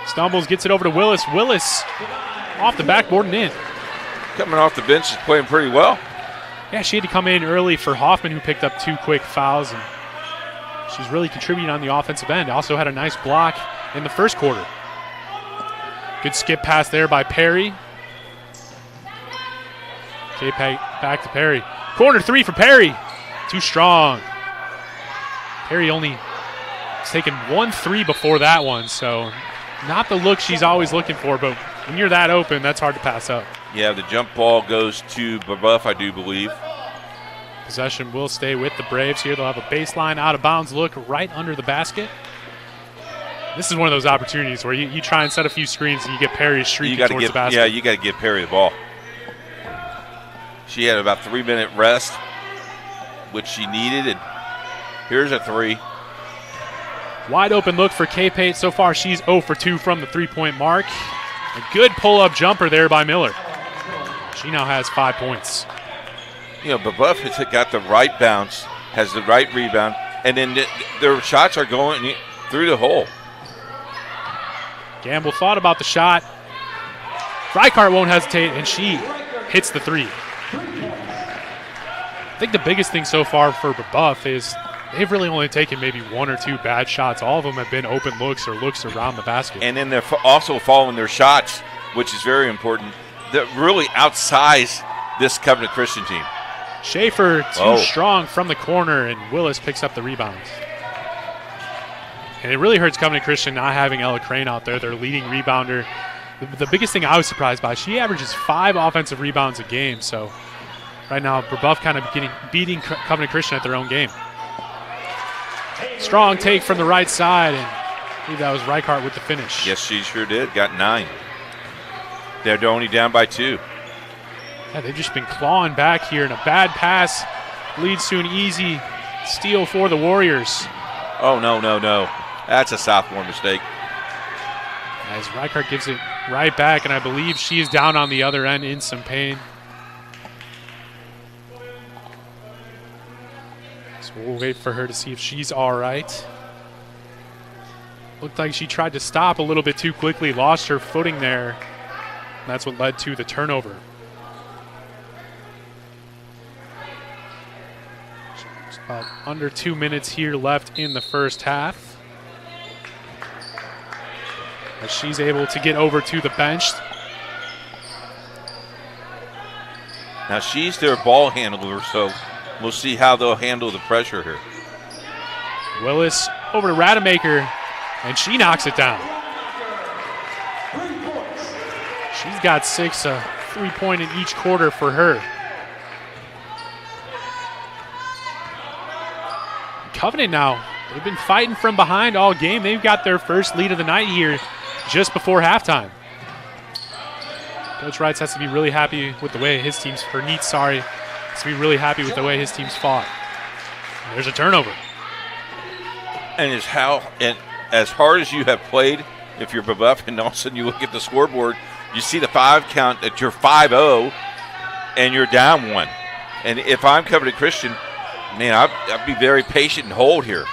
C: Stumbles, gets it over to Willis. Willis off the backboard and in.
D: Coming off the bench is playing pretty well.
C: Yeah, she had to come in early for Hoffman, who picked up 2 quick fouls, and she's really contributing on the offensive end. Also had a nice block in the first quarter. Good skip pass there by Perry. Back to Perry. Corner 3 for Perry. Too strong. Perry only has taken 1 3 before that one, so not the look she's always looking for, but when you're that open, that's hard to pass up.
D: Yeah, the jump ball goes to Brebeuf, I do believe.
C: Possession will stay with the Braves here. They'll have a baseline out-of-bounds look right under the basket. This is one of those opportunities where you try and set a few screens and you get Perry streaking towards the basket.
D: Yeah, you got to give Perry the ball. She had about 3-minute rest, which she needed, and here's a 3.
C: Wide open look for K-Pate. So far, she's 0 for 2 from the three-point mark. A good pull-up jumper there by Miller. She now has 5 points.
D: You know, Brebeuf has got the right bounce, has the right rebound, and then their shots are going through the hole.
C: Gamble thought about the shot. Reichardt won't hesitate, and she hits the 3. I think the biggest thing so far for Brebeuf is they've really only taken maybe 1 or 2 bad shots. All of them have been open looks or looks around the basket.
D: And then they're also following their shots, which is very important, that really outsize this Covenant Christian team.
C: Schaefer too strong from the corner, and Willis picks up the rebounds. And it really hurts Covenant Christian not having Ella Crane out there, their leading rebounder. The biggest thing I was surprised by, she averages 5 offensive rebounds a game. So right now, Brebeuf kind of beating Covenant Christian at their own game. Strong take from the right side, and I believe that was Reichardt with the finish.
D: Yes, she sure did. Got 9. They're only down by 2.
C: Yeah, they've just been clawing back here, and a bad pass leads to an easy steal for the Warriors.
D: Oh, no. That's a sophomore mistake.
C: As Reichardt gives it right back, and I believe she is down on the other end in some pain. So we'll wait for her to see if she's all right. Looked like she tried to stop a little bit too quickly, lost her footing there. And that's what led to the turnover. Just about under 2 minutes here left in the first half. As she's able to get over to the bench.
D: Now she's their ball handler, so we'll see how they'll handle the pressure here.
C: Willis over to Rademacher, and she knocks it down. She's got 6, a 3-point in each quarter for her. Covenant now, they've been fighting from behind all game. They've got their first lead of the night here just before halftime. Coach Wrights has to be really happy with the way his team's, or Neat, sorry, has to be really happy with the way his team's fought. And there's a turnover.
D: And as hard as you have played, if you're Brebeuf, and all of a sudden you look at the scoreboard, you see the 5 count that you're 5-0 and you're down 1. And if I'm Covenant Christian, man, I'd be very patient and hold here.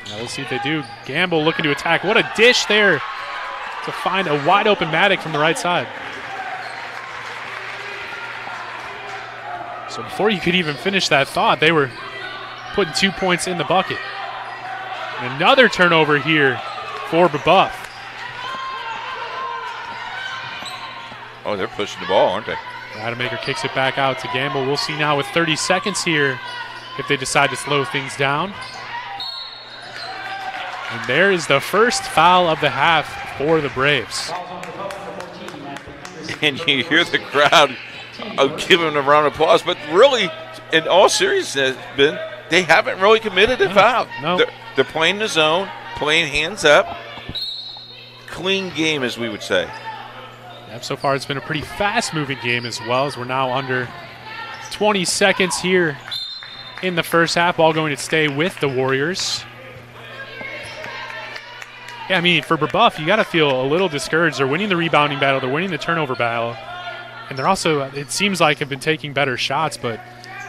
C: Now we'll see if they do. Gamble looking to attack. What a dish there to find a wide open Maddock from the right side. So before you could even finish that thought, they were putting 2 points in the bucket. And another turnover here for Brebeuf.
D: Oh, they're pushing the ball, aren't they?
C: Rademacher kicks it back out to Gamble. We'll see now with 30 seconds here if they decide to slow things down. And there is the first foul of the half for the Braves.
D: And you hear the crowd giving them a round of applause, but really, in all seriousness, Ben, they haven't really committed a foul.
C: No.
D: They're playing the zone, playing hands up. Clean game, as we would say.
C: So far, it's been a pretty fast-moving game as well, as we're now under 20 seconds here in the first half. Ball going to stay with the Warriors. Yeah, I mean, for Brebeuf, you got to feel a little discouraged. They're winning the rebounding battle. They're winning the turnover battle. And they're also, it seems like, have been taking better shots, but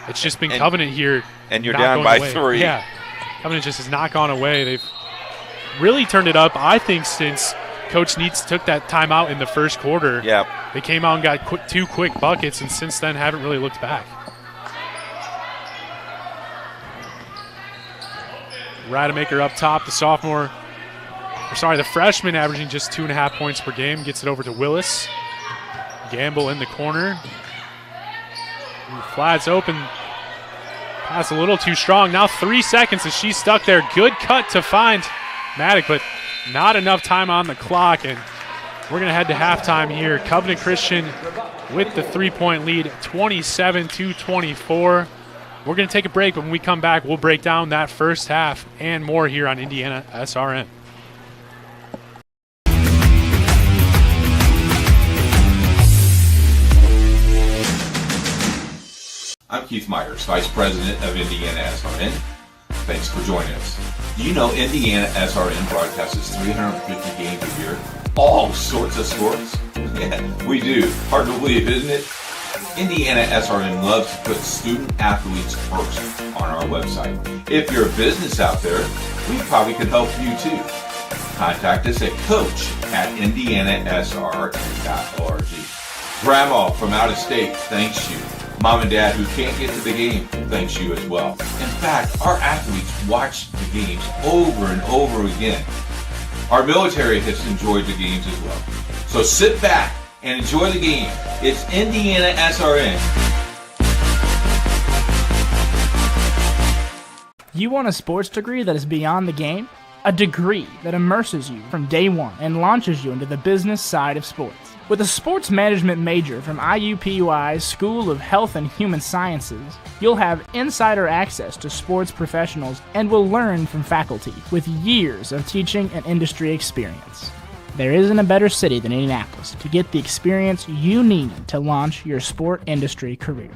C: it's just been Covenant here.
D: And you're down by 3.
C: Yeah, Covenant just has not gone away. They've really turned it up, I think, since Coach Neitz took that timeout in the first quarter.
D: Yeah.
C: They came out and got 2 quick buckets, and since then haven't really looked back. Rademacher up top, the freshman averaging just 2.5 points per game, gets it over to Willis. Gamble in the corner. Flats open. Pass a little too strong. Now 3 seconds as she's stuck there. Good cut to find Maddock, but not enough time on the clock, and we're going to head to halftime here. Covenant Christian with the 3-point lead, 27-24. We're going to take a break. When we come back, we'll break down that first half and more here on IndianaSRN.
D: I'm Keith Myers, Vice President of IndianaSRN. Thanks for joining us. Do you know IndianaSRN broadcasts 350 games a year? All sorts of sports? Yeah, we do. Hard to believe, isn't it? IndianaSRN loves to put student athletes first on our website. If you're a business out there, we probably could help you too. Contact us at coach@indianasrn.org. Grandma from out of state thanks you. Mom and Dad who can't get to the game thanks you as well. In fact, our athletes watch the games over and over again. Our military has enjoyed the games as well. So sit back and enjoy the game. It's IndianaSRN.
Q: You want a sports degree that is beyond the game? A degree that immerses you from day one and launches you into the business side of sports. With a sports management major from IUPUI's School of Health and Human Sciences, you'll have insider access to sports professionals and will learn from faculty with years of teaching and industry experience. There isn't a better city than Indianapolis to get the experience you need to launch your sport industry career.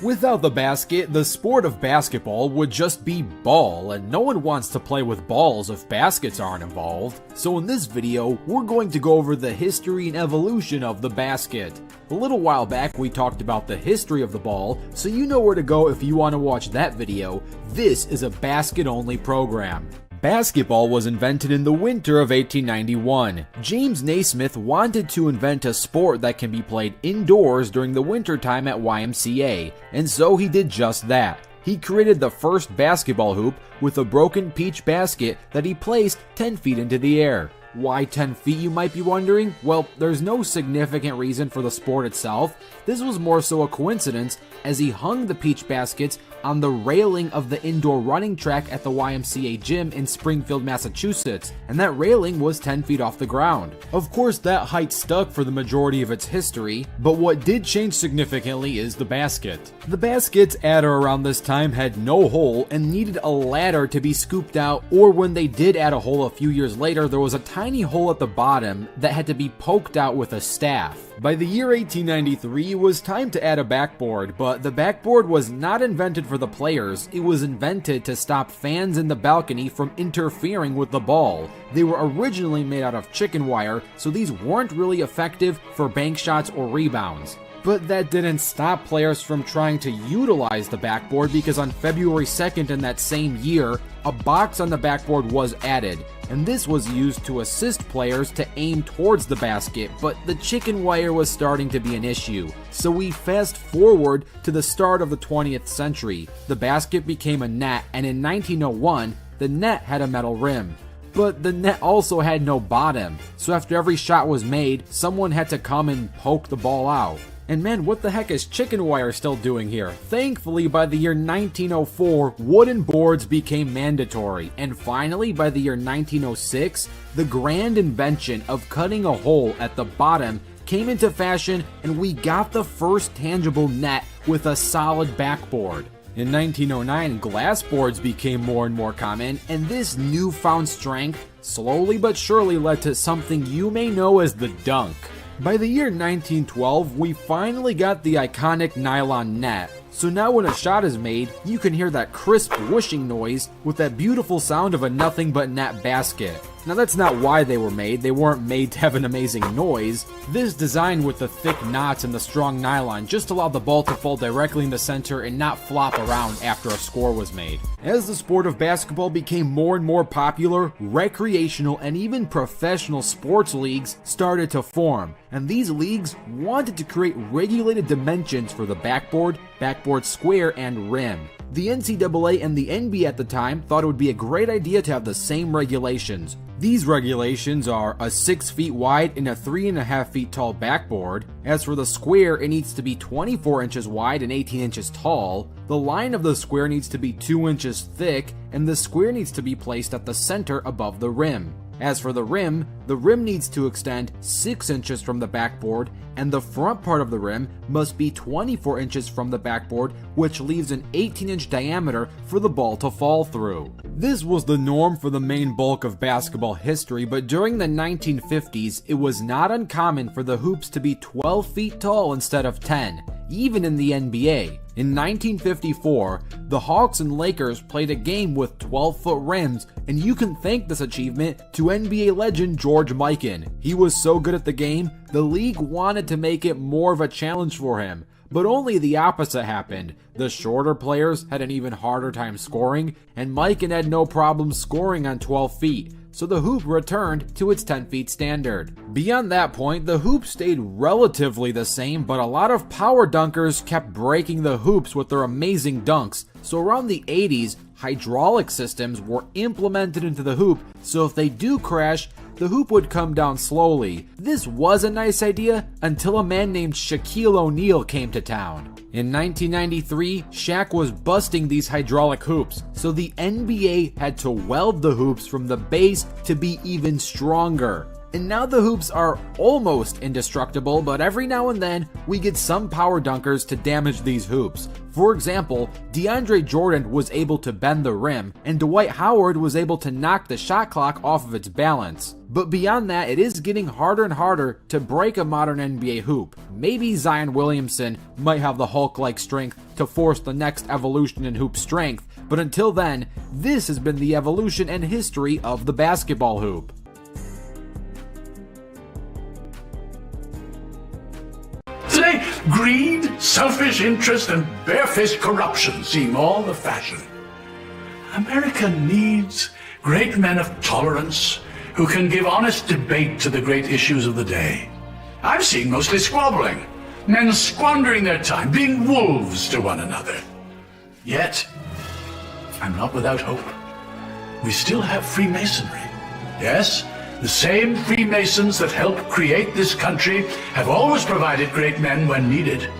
R: Without the basket, the sport of basketball would just be ball, and no one wants to play with balls if baskets aren't involved. So in this video, we're going to go over the history and evolution of the basket. A little while back, we talked about the history of the ball, so you know where to go if you want to watch that video. This is a basket-only program. Basketball was invented in the winter of 1891. James Naismith wanted to invent a sport that can be played indoors during the winter time at YMCA, and so he did just that. He created the first basketball hoop with a broken peach basket that he placed 10 feet into the air. Why 10 feet, you might be wondering? Well, there's no significant reason for the sport itself. This was more so a coincidence, as he hung the peach baskets on the railing of the indoor running track at the YMCA gym in Springfield, Massachusetts, and that railing was 10 feet off the ground. Of course, that height stuck for the majority of its history, but what did change significantly is the basket. The baskets at or around this time had no hole and needed a ladder to be scooped out, or when they did add a hole a few years later, there was a tiny hole at the bottom that had to be poked out with a staff. By the year 1893, it was time to add a backboard, but the backboard was not invented for the players. It was invented to stop fans in the balcony from interfering with the ball. They were originally made out of chicken wire, so these weren't really effective for bank shots or rebounds. But that didn't stop players from trying to utilize the backboard, because on February 2nd in that same year, a box on the backboard was added, and this was used to assist players to aim towards the basket, but the chicken wire was starting to be an issue. So we fast forward to the start of the 20th century. The basket became a net, and in 1901, the net had a metal rim. But the net also had no bottom, so after every shot was made, someone had to come and poke the ball out. And man, what the heck is chicken wire still doing here? Thankfully, by the year 1904, wooden boards became mandatory. And finally, by the year 1906, the grand invention of cutting a hole at the bottom came into fashion, and we got the first tangible net with a solid backboard. In 1909, glass boards became more and more common, and this newfound strength slowly but surely led to something you may know as the dunk. By the year 1912, we finally got the iconic nylon net. So now when a shot is made, you can hear that crisp whooshing noise with that beautiful sound of a nothing but net basket. Now that's not why they were made. They weren't made to have an amazing noise. This design with the thick knots and the strong nylon just allowed the ball to fall directly in the center and not flop around after a score was made. As the sport of basketball became more and more popular, recreational and even professional sports leagues started to form. And these leagues wanted to create regulated dimensions for the backboard, backboard square, and rim. The NCAA and the NBA at the time thought it would be a great idea to have the same regulations. These regulations are a 6 feet wide and a 3.5 feet tall backboard. As for the square, it needs to be 24 inches wide and 18 inches tall. The line of the square needs to be 2 inches thick, and the square needs to be placed at the center above the rim. As for the rim needs to extend 6 inches from the backboard, and the front part of the rim must be 24 inches from the backboard, which leaves an 18-inch diameter for the ball to fall through. This was the norm for the main bulk of basketball history, but during the 1950s, it was not uncommon for the hoops to be 12 feet tall instead of 10, even in the NBA. In 1954, the Hawks and Lakers played a game with 12-foot rims, and you can thank this achievement to NBA legend George Mikan. He was so good at the game, the league wanted to make it more of a challenge for him. But only the opposite happened. The shorter players had an even harder time scoring, and Mikan had no problem scoring on 12 feet. So the hoop returned to its 10 feet standard. Beyond that point, the hoop stayed relatively the same, but a lot of power dunkers kept breaking the hoops with their amazing dunks. So around the 80s, hydraulic systems were implemented into the hoop, so if they do crash, the hoop would come down slowly. This was a nice idea until a man named Shaquille O'Neal came to town. In 1993, Shaq was busting these hydraulic hoops, so the NBA had to weld the hoops from the base to be even stronger. And now the hoops are almost indestructible, but every now and then we get some power dunkers to damage these hoops. For example, DeAndre Jordan was able to bend the rim, and Dwight Howard was able to knock the shot clock off of its balance. But beyond that, it is getting harder and harder to break a modern NBA hoop. Maybe Zion Williamson might have the Hulk-like strength to force the next evolution in hoop strength, but until then, this has been the evolution and history of the basketball hoop.
S: Today, greed, selfish interest, and barefaced corruption seem all the fashion. America needs great men of tolerance who can give honest debate to the great issues of the day. I'm seeing mostly squabbling, men squandering their time, being wolves to one another. Yet, I'm not without hope. We still have Freemasonry. Yes, the same Freemasons that helped create this country have always provided great men when needed.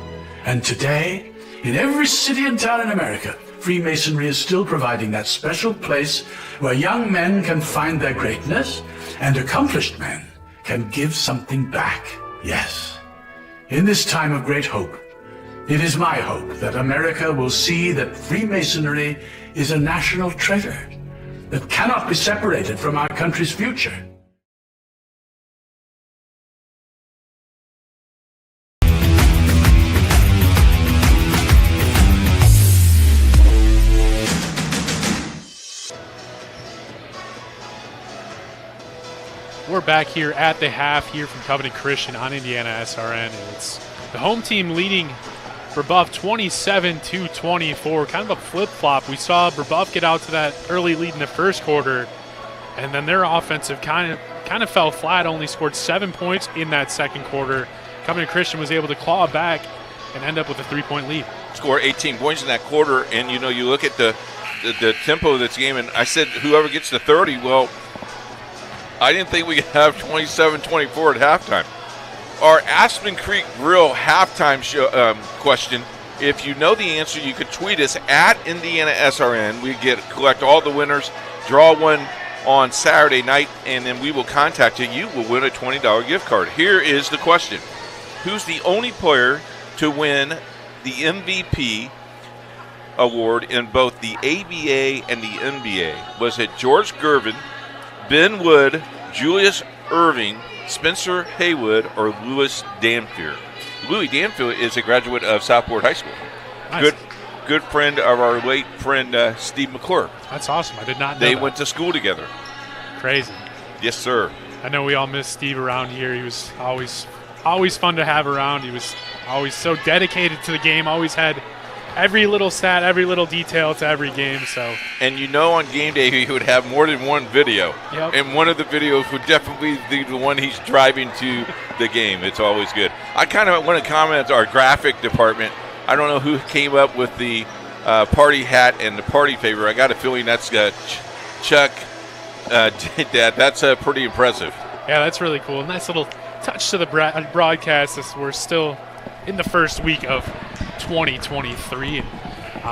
S: And today, in every city and town in America, Freemasonry is still providing that special place where young men can find their greatness and accomplished men can give something back. Yes, in this time of great hope, it is my hope that America will see that Freemasonry is a national treasure that cannot be separated from our country's future.
C: We're back here at the half here from Covenant Christian on IndianaSRN. It's the home team leading Brebeuf 27-24. Kind of a flip-flop. We saw Brebeuf get out to that early lead in the first quarter, and then their offensive kind of fell flat, only scored 7 points in that second quarter. Covenant Christian was able to claw back and end up with a 3-point lead.
D: Score 18 points in that quarter, and you look at the tempo of this game, and I said whoever gets to 30, well, I didn't think we could have 27-24 at halftime. Our Aspen Creek Grill halftime question, if you know the answer, you could tweet us at IndianaSRN. We collect all the winners, draw one on Saturday night, and then we will contact you. You will win a $20 gift card. Here is the question. Who's the only player to win the MVP award in both the ABA and the NBA. Was it George Gervin, Ben Wood, Julius Irving, Spencer Haywood, or Louis Danfield? Louis Danfield is a graduate of Southport High School.
C: Nice.
D: Good friend of our late friend Steve McClure.
C: That's awesome. I did not know
D: They
C: that.
D: went to school together.
C: Crazy.
D: Yes, sir.
C: I know we all miss Steve around here. He was always fun to have around. He was always so dedicated to the game, always had every little stat, every little detail to every game. So.
D: And on game day he would have more than one video.
C: Yep.
D: And one of the videos would definitely be the one he's driving to the game. It's always good. I kind of want to comment our graphic department. I don't know who came up with the party hat and the party favor. I got a feeling that's Chuck did that. That's pretty impressive.
C: Yeah, that's really cool. Nice little touch to the broadcast as we're still in the first week of 2023.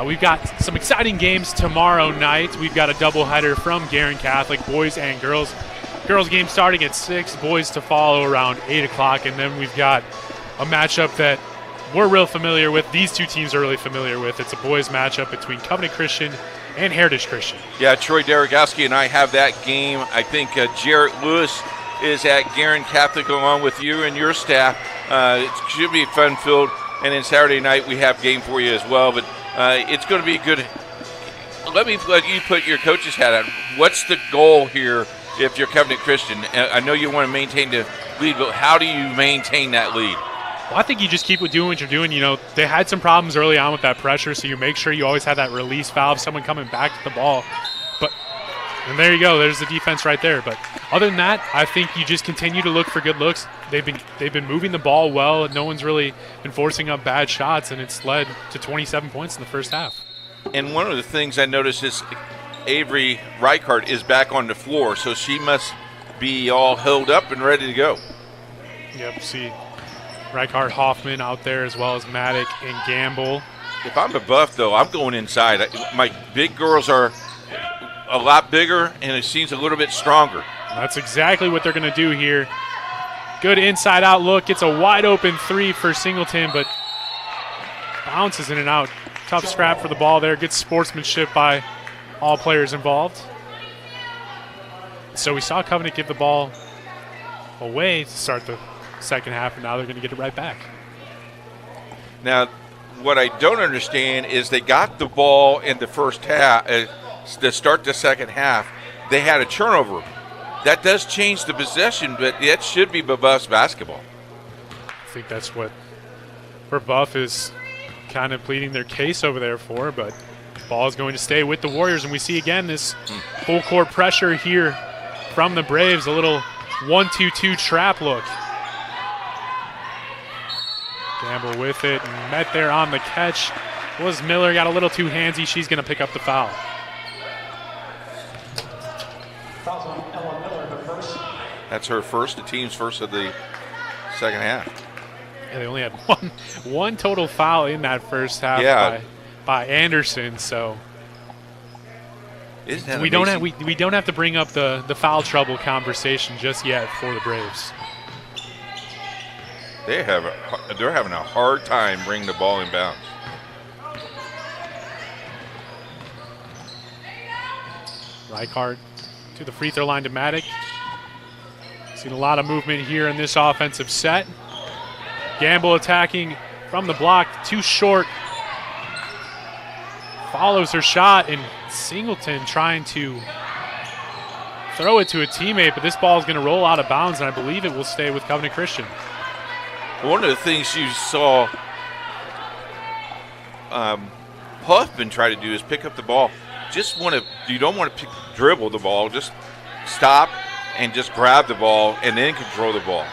C: We've got some exciting games tomorrow night. We've got a doubleheader from Guerin Catholic, boys and girls. Girls game starting at 6, boys to follow around 8 o'clock. And then we've got a matchup that we're real familiar with. These two teams are really familiar with. It's a boys matchup between Covenant Christian and Heritage Christian.
D: Yeah, Troy Derogowski and I have that game. I think Jarrett Lewis is at Guerin Catholic along with you and your staff. It should be fun-filled. And then Saturday night we have game for you as well. But it's going to be good. Let me let you put your coach's hat on. What's the goal here if you're Covenant Christian? I know you want to maintain the lead, but how do you maintain that lead?
C: Well, I think you just keep doing what you're doing. They had some problems early on with that pressure, so you make sure you always have that release valve, someone coming back to the ball. And there you go. There's the defense right there. But other than that, I think you just continue to look for good looks. They've been moving the ball well. No one's really been forcing up bad shots, and it's led to 27 points in the first half.
D: And one of the things I noticed is Avery Reichart is back on the floor, so she must be all held up and ready to go.
C: Yep, see Reichart, Hoffman out there as well as Maddock and Gamble.
D: If I'm Brebeuf, though, I'm going inside. My big girls are a lot bigger, and it seems a little bit stronger.
C: That's exactly what they're going to do here. Good inside-out look. It's a wide-open 3 for Singleton, but bounces in and out. Tough scrap for the ball there. Good sportsmanship by all players involved. So we saw Covenant give the ball away to start the second half, and now they're going to get it right back.
D: Now, what I don't understand is they got the ball in the first half. To start the second half, they had a turnover. That does change the possession, but it should be Brebeuf's basketball.
C: I think that's what Brebeuf is kind of pleading their case over there for, but the ball is going to stay with the Warriors, and we see again this full court pressure here from the Braves, a little 1-2-2 trap look. Gamble with it, and met there on the catch. Was Miller, got a little too handsy. She's going to pick up the foul.
D: That's her first, the team's first of the second half.
C: Yeah, they only had one total foul in that first half by Anderson, so
D: Isn't that
C: we
D: amazing?
C: don't have to bring up the foul trouble conversation just yet for the Braves.
D: They're having a hard time bringing the ball in bounds.
C: Reichart to the free throw line to Maddock. Seen a lot of movement here in this offensive set. Gamble attacking from the block, too short. Follows her shot, and Singleton trying to throw it to a teammate, but this ball is going to roll out of bounds, and I believe it will stay with Covenant Christian.
D: One of the things you saw Huffman try to do is pick up the ball. You don't want to dribble the ball. Just stop and just grab the ball and then control the ball.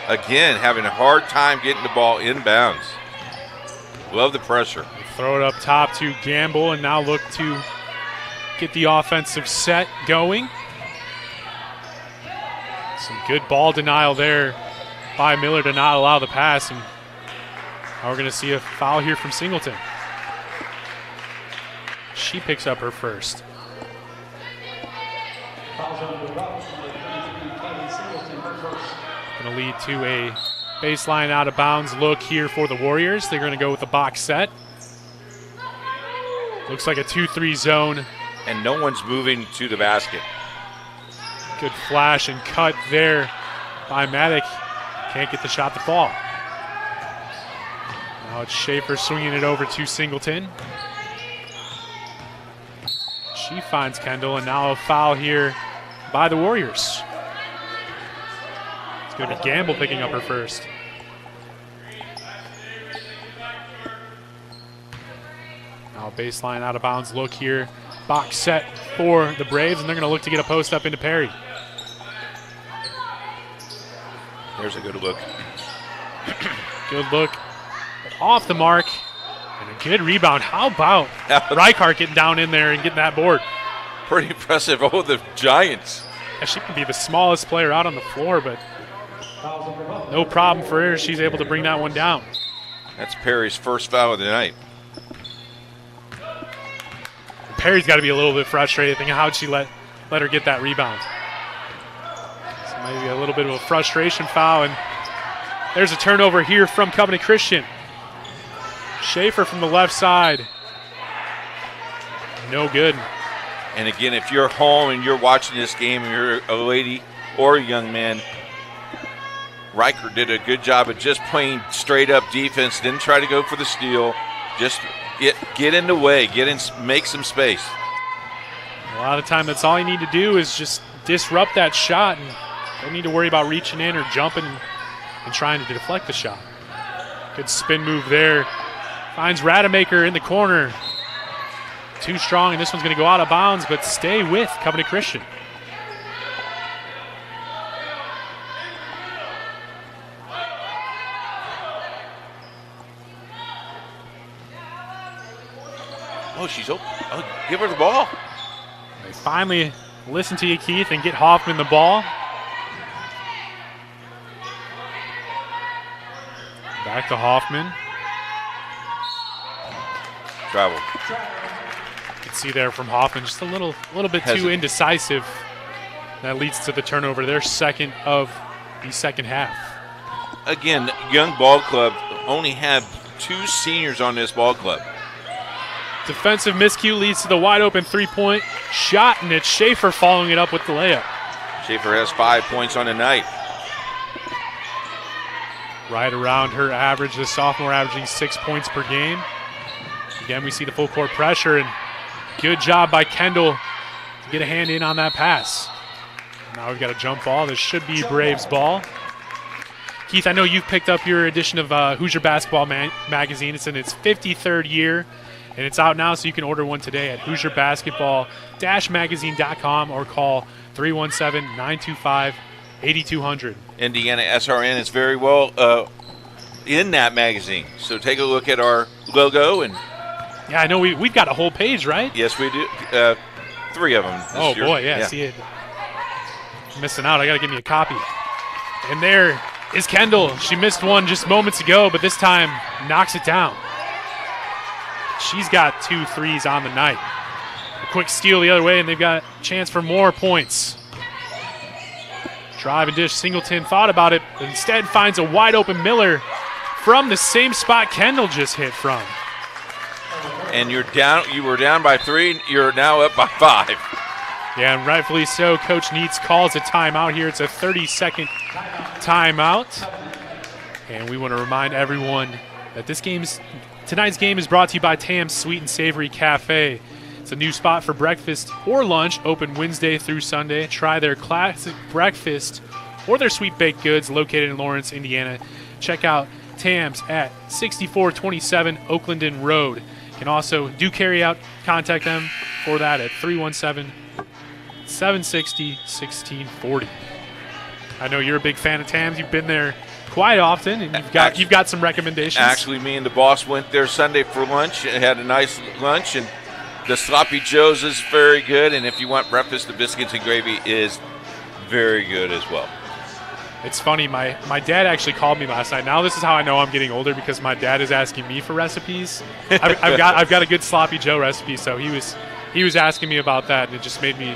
D: Again, having a hard time getting the ball inbounds. Love the pressure.
C: Throw it up top to Gamble, and now look to get the offensive set going. Some good ball denial there by Miller to not allow the pass, and now we're going to see a foul here from Singleton. She picks up her first. Going to lead to a baseline out of bounds look here for the Warriors. They're going to go with the box set. Looks like a 2-3 zone.
D: And no one's moving to the basket.
C: Good flash and cut there by Maddock. Can't get the shot to fall. Now it's Schaefer swinging it over to Singleton. She finds Kendall, and now a foul here by the Warriors. It's going to be Gamble picking up her first. Now baseline out of bounds look here. Box set for the Braves, and they're going to look to get a post up into Perry.
D: There's a good look.
C: Good look. But off the mark. And a good rebound. How about Reichardt getting down in there and getting that board?
D: Pretty impressive. Oh, the Giants.
C: Yeah, she can be the smallest player out on the floor, but no problem for her. She's able to bring that one down.
D: That's Perry's first foul of the night.
C: Perry's got to be a little bit frustrated thinking how'd she let her get that rebound. So maybe a little bit of a frustration foul, and there's a turnover here from Covenant Christian. Schaefer from the left side. No good.
D: And again, if you're home and you're watching this game and you're a lady or a young man, Riker did a good job of just playing straight up defense, didn't try to go for the steal, just get in the way, make some space.
C: A lot of the time that's all you need to do is just disrupt that shot, and don't need to worry about reaching in or jumping and trying to deflect the shot. Good spin move there. Finds Rademacher in the corner. Too strong, and this one's going to go out of bounds, but stay with Covenant Christian.
D: Oh, she's open. Oh, give her the ball.
C: They finally listen to you, Keith, and get Hoffman the ball. Back to Hoffman.
D: Travel.
C: You can see there from Hoffman, just a little bit too indecisive. That leads to the turnover. Their second of the second half.
D: Again, young ball club only had 2 seniors on this ball club.
C: Defensive miscue leads to the wide open 3-point shot, and it's Schaefer following it up with the layup.
D: Schaefer has 5 points on the night.
C: Right around her average, the sophomore averaging 6 points per game. Again, we see the full court pressure, and good job by Kendall to get a hand in on that pass. Now we've got a jump ball. This should be Braves ball. Keith, I know you've picked up your edition of Hoosier Basketball magazine. It's in its 53rd year, and it's out now, so you can order one today at HoosierBasketball-magazine.com or call 317-925-8200.
D: IndianaSRN is very well in that magazine, so take a look at our logo. And
C: yeah, I know we've got a whole page, right?
D: Yes, we do. 3 of them this year.
C: Boy, yeah. See it. Missing out. I got to give me a copy. And there is Kendall. She missed one just moments ago, but this time knocks it down. She's got 2 threes on the night. A quick steal the other way, and they've got a chance for more points. Drive and dish. Singleton thought about it, but instead finds a wide open Miller from the same spot Kendall just hit from.
D: And you're down. You were down by 3. You're now up by 5.
C: Yeah, and rightfully so. Coach Neitz calls a timeout here. It's a 30-second timeout. And we want to remind everyone that tonight's game is brought to you by Tam's Sweet and Savory Cafe. It's a new spot for breakfast or lunch, open Wednesday through Sunday. Try their classic breakfast or their sweet baked goods located in Lawrence, Indiana. Check out Tam's at 6427 Oaklandon Road. You can also do carry out. Contact them for that at 317-760-1640. I know you're a big fan of Tam's. You've been there quite often, and you've got some recommendations.
D: Actually, me and the boss went there Sunday for lunch and had a nice lunch, and the Sloppy Joe's is very good, and if you want breakfast, the biscuits and gravy is very good as well.
C: It's funny, my dad actually called me last night. Now this is how I know I'm getting older, because my dad is asking me for recipes. I've got a good Sloppy Joe recipe, so he was asking me about that, and it just made me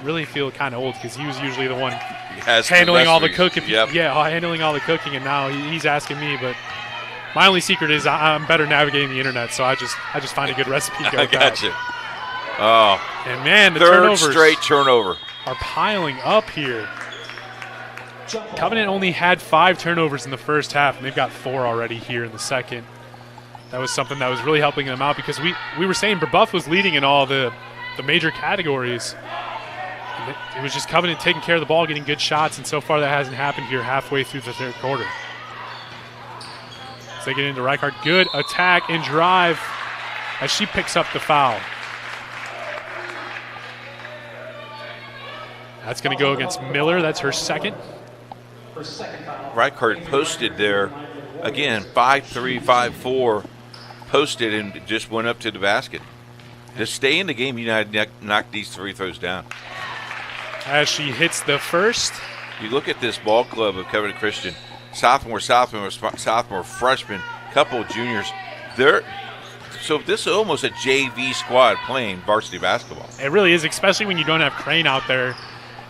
C: really feel kind of old, because he was usually the one handling all the cooking.
D: Yep.
C: Yeah, handling all the cooking, and now he's asking me. But My only secret is I'm better navigating the internet, so I just find a good recipe.
D: I got you. Oh,
C: and man, the
D: third
C: turnovers
D: straight turnover
C: are piling up here. Covenant only had 5 turnovers in the first half, and they've got 4 already here in the second. That was something that was really helping them out because we were saying Brebeuf was leading in all the major categories. It was just Covenant taking care of the ball, getting good shots, and so far that hasn't happened here halfway through the third quarter. As they get into Reichart, good attack and drive as she picks up the foul. That's going to go against Miller. That's her second.
D: Reichart posted there. Again, 5-3, 5-4. Posted and just went up to the basket. To stay in the game, United knocked these free throws down.
C: As she hits the first.
D: You look at this ball club of Covenant Christian. Sophomore, freshman, couple of juniors. So this is almost a JV squad playing varsity basketball.
C: It really is, especially when you don't have Crane out there.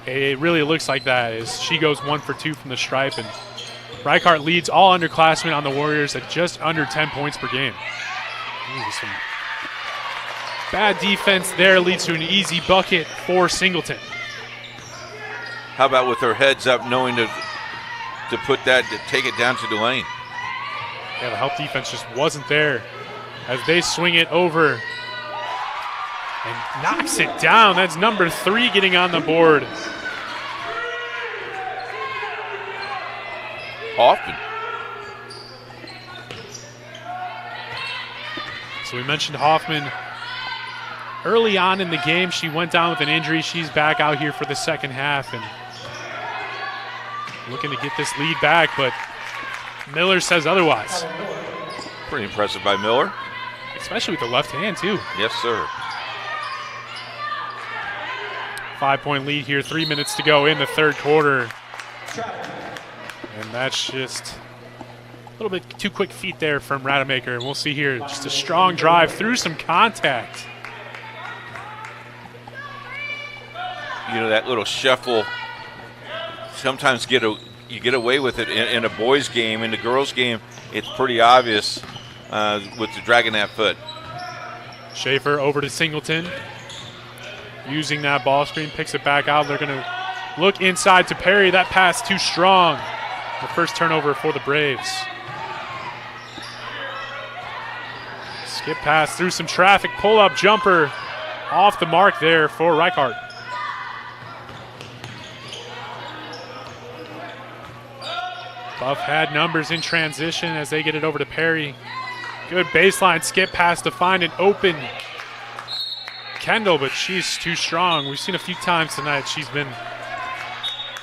C: It really looks like that as she goes 1 for 2 from the stripe. And Reichart leads all underclassmen on the Warriors at just under 10 points per game. Ooh, some bad defense there leads to an easy bucket for Singleton.
D: How about with her heads up, knowing to put that, to take it down to the lane?
C: Yeah, the help defense just wasn't there as they swing it over and knocks it down. That's number 3 getting on the board.
D: Hoffman.
C: So we mentioned Hoffman early on in the game. She went down with an injury. She's back out here for the second half and looking to get this lead back, but Miller says otherwise.
D: Pretty impressive by Miller.
C: Especially with the left hand, too.
D: Yes, sir.
C: 5-point lead here, 3 minutes to go in the third quarter. And that's just a little bit too quick feet there from Rademacher. And we'll see here just a strong drive through some contact.
D: You know, that little shuffle, sometimes you get away with it in a boys' game. In the girls' game, it's pretty obvious with the dragging that foot.
C: Schaefer over to Singleton. Using that ball screen, picks it back out. They're going to look inside to Perry. That pass too strong. The first turnover for the Braves. Skip pass through some traffic. Pull-up jumper off the mark there for Reichart. Buff had numbers in transition as they get it over to Perry. Good baseline skip pass to find an open Kendall, but she's too strong. We've seen a few times tonight she's been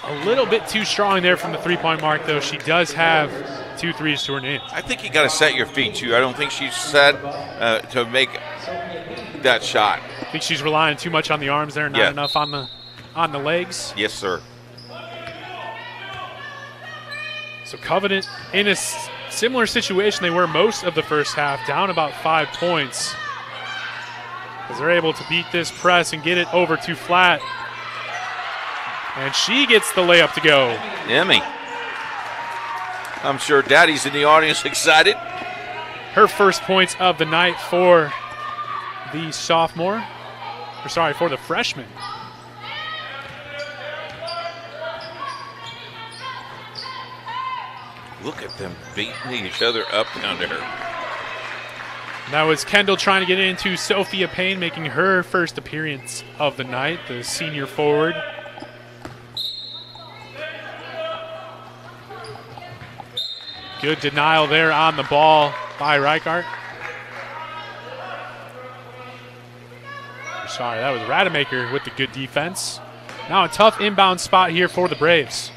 C: a little bit too strong there from the three-point mark, though. She does have 2 threes to her name.
D: I think you got to set your feet, too. I don't think she's set to make that shot.
C: I think she's relying too much on the arms there, not enough on the legs.
D: Yes, sir.
C: So Covenant in a similar situation they were most of the first half, down about 5 points. As they're able to beat this press and get it over to Flat. And she gets the layup to go.
D: Emmy. I'm sure Daddy's in the audience excited.
C: Her first points of the night for the sophomore. Or sorry, for the freshman.
D: Look at them beating each other up down there.
C: That was Kendall trying to get into Sophia Payne, making her first appearance of the night, the senior forward. Good denial there on the ball by Reichart. Sorry, that was Rademacher with the good defense. Now a tough inbound spot here for the Braves.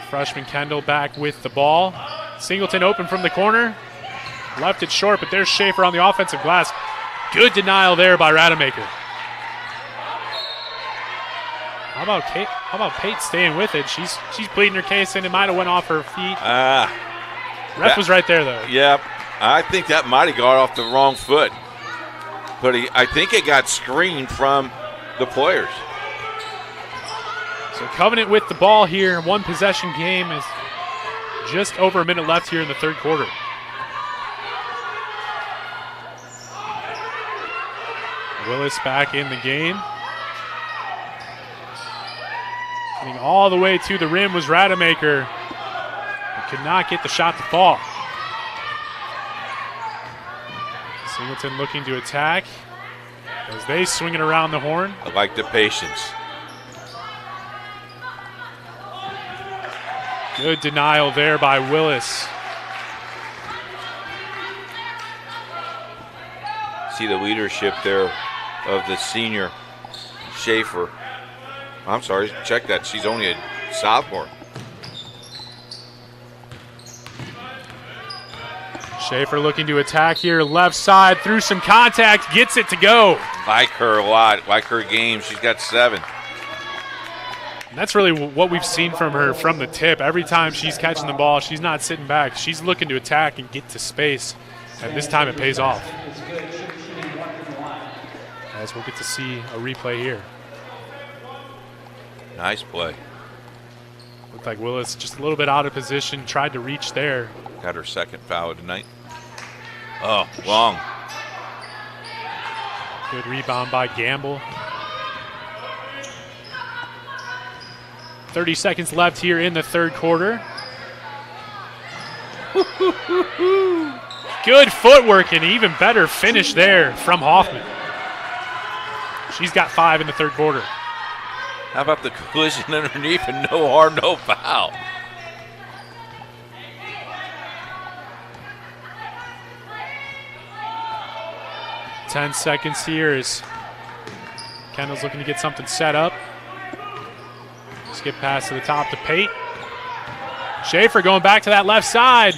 C: Freshman Kendall back with the ball. Singleton open from the corner. Left it short, but there's Schaefer on the offensive glass. Good denial there by Rademacher. How about Kate? How about Pate staying with it? She's pleading her case, and it might have went off her feet. Ref was right there, though.
D: Yep. I think that might have got off the wrong foot. But I think it got screened from the players.
C: So Covenant with the ball here. 1 possession game as Just over a minute left here in the third quarter. Willis back in the game. Getting all the way to the rim was Rademacher. But could not get the shot to fall. Singleton looking to attack as they swing it around the horn.
D: I like the patience.
C: Good denial there by Willis.
D: See the leadership there of the senior Schaefer. I'm sorry, check that. She's only a sophomore.
C: Schaefer looking to attack here, left side, through some contact, gets it to go.
D: Like her a lot, like her game. She's got 7.
C: And that's really what we've seen from her from the tip. Every time she's catching the ball, she's not sitting back. She's looking to attack and get to space. And this time it pays off. As we'll get to see a replay here.
D: Nice play.
C: Looked like Willis just a little bit out of position, tried to reach there.
D: Got her second foul tonight. Oh, long.
C: Good rebound by Gamble. 30 seconds left here in the third quarter. Good footwork and even better finish there from Hoffman. She's got 5 in the third quarter.
D: How about the collision underneath and no harm, no foul?
C: Ten seconds here as Kendall's looking to get something set up. Skip pass to the top to Pate. Schaefer going back to that left side,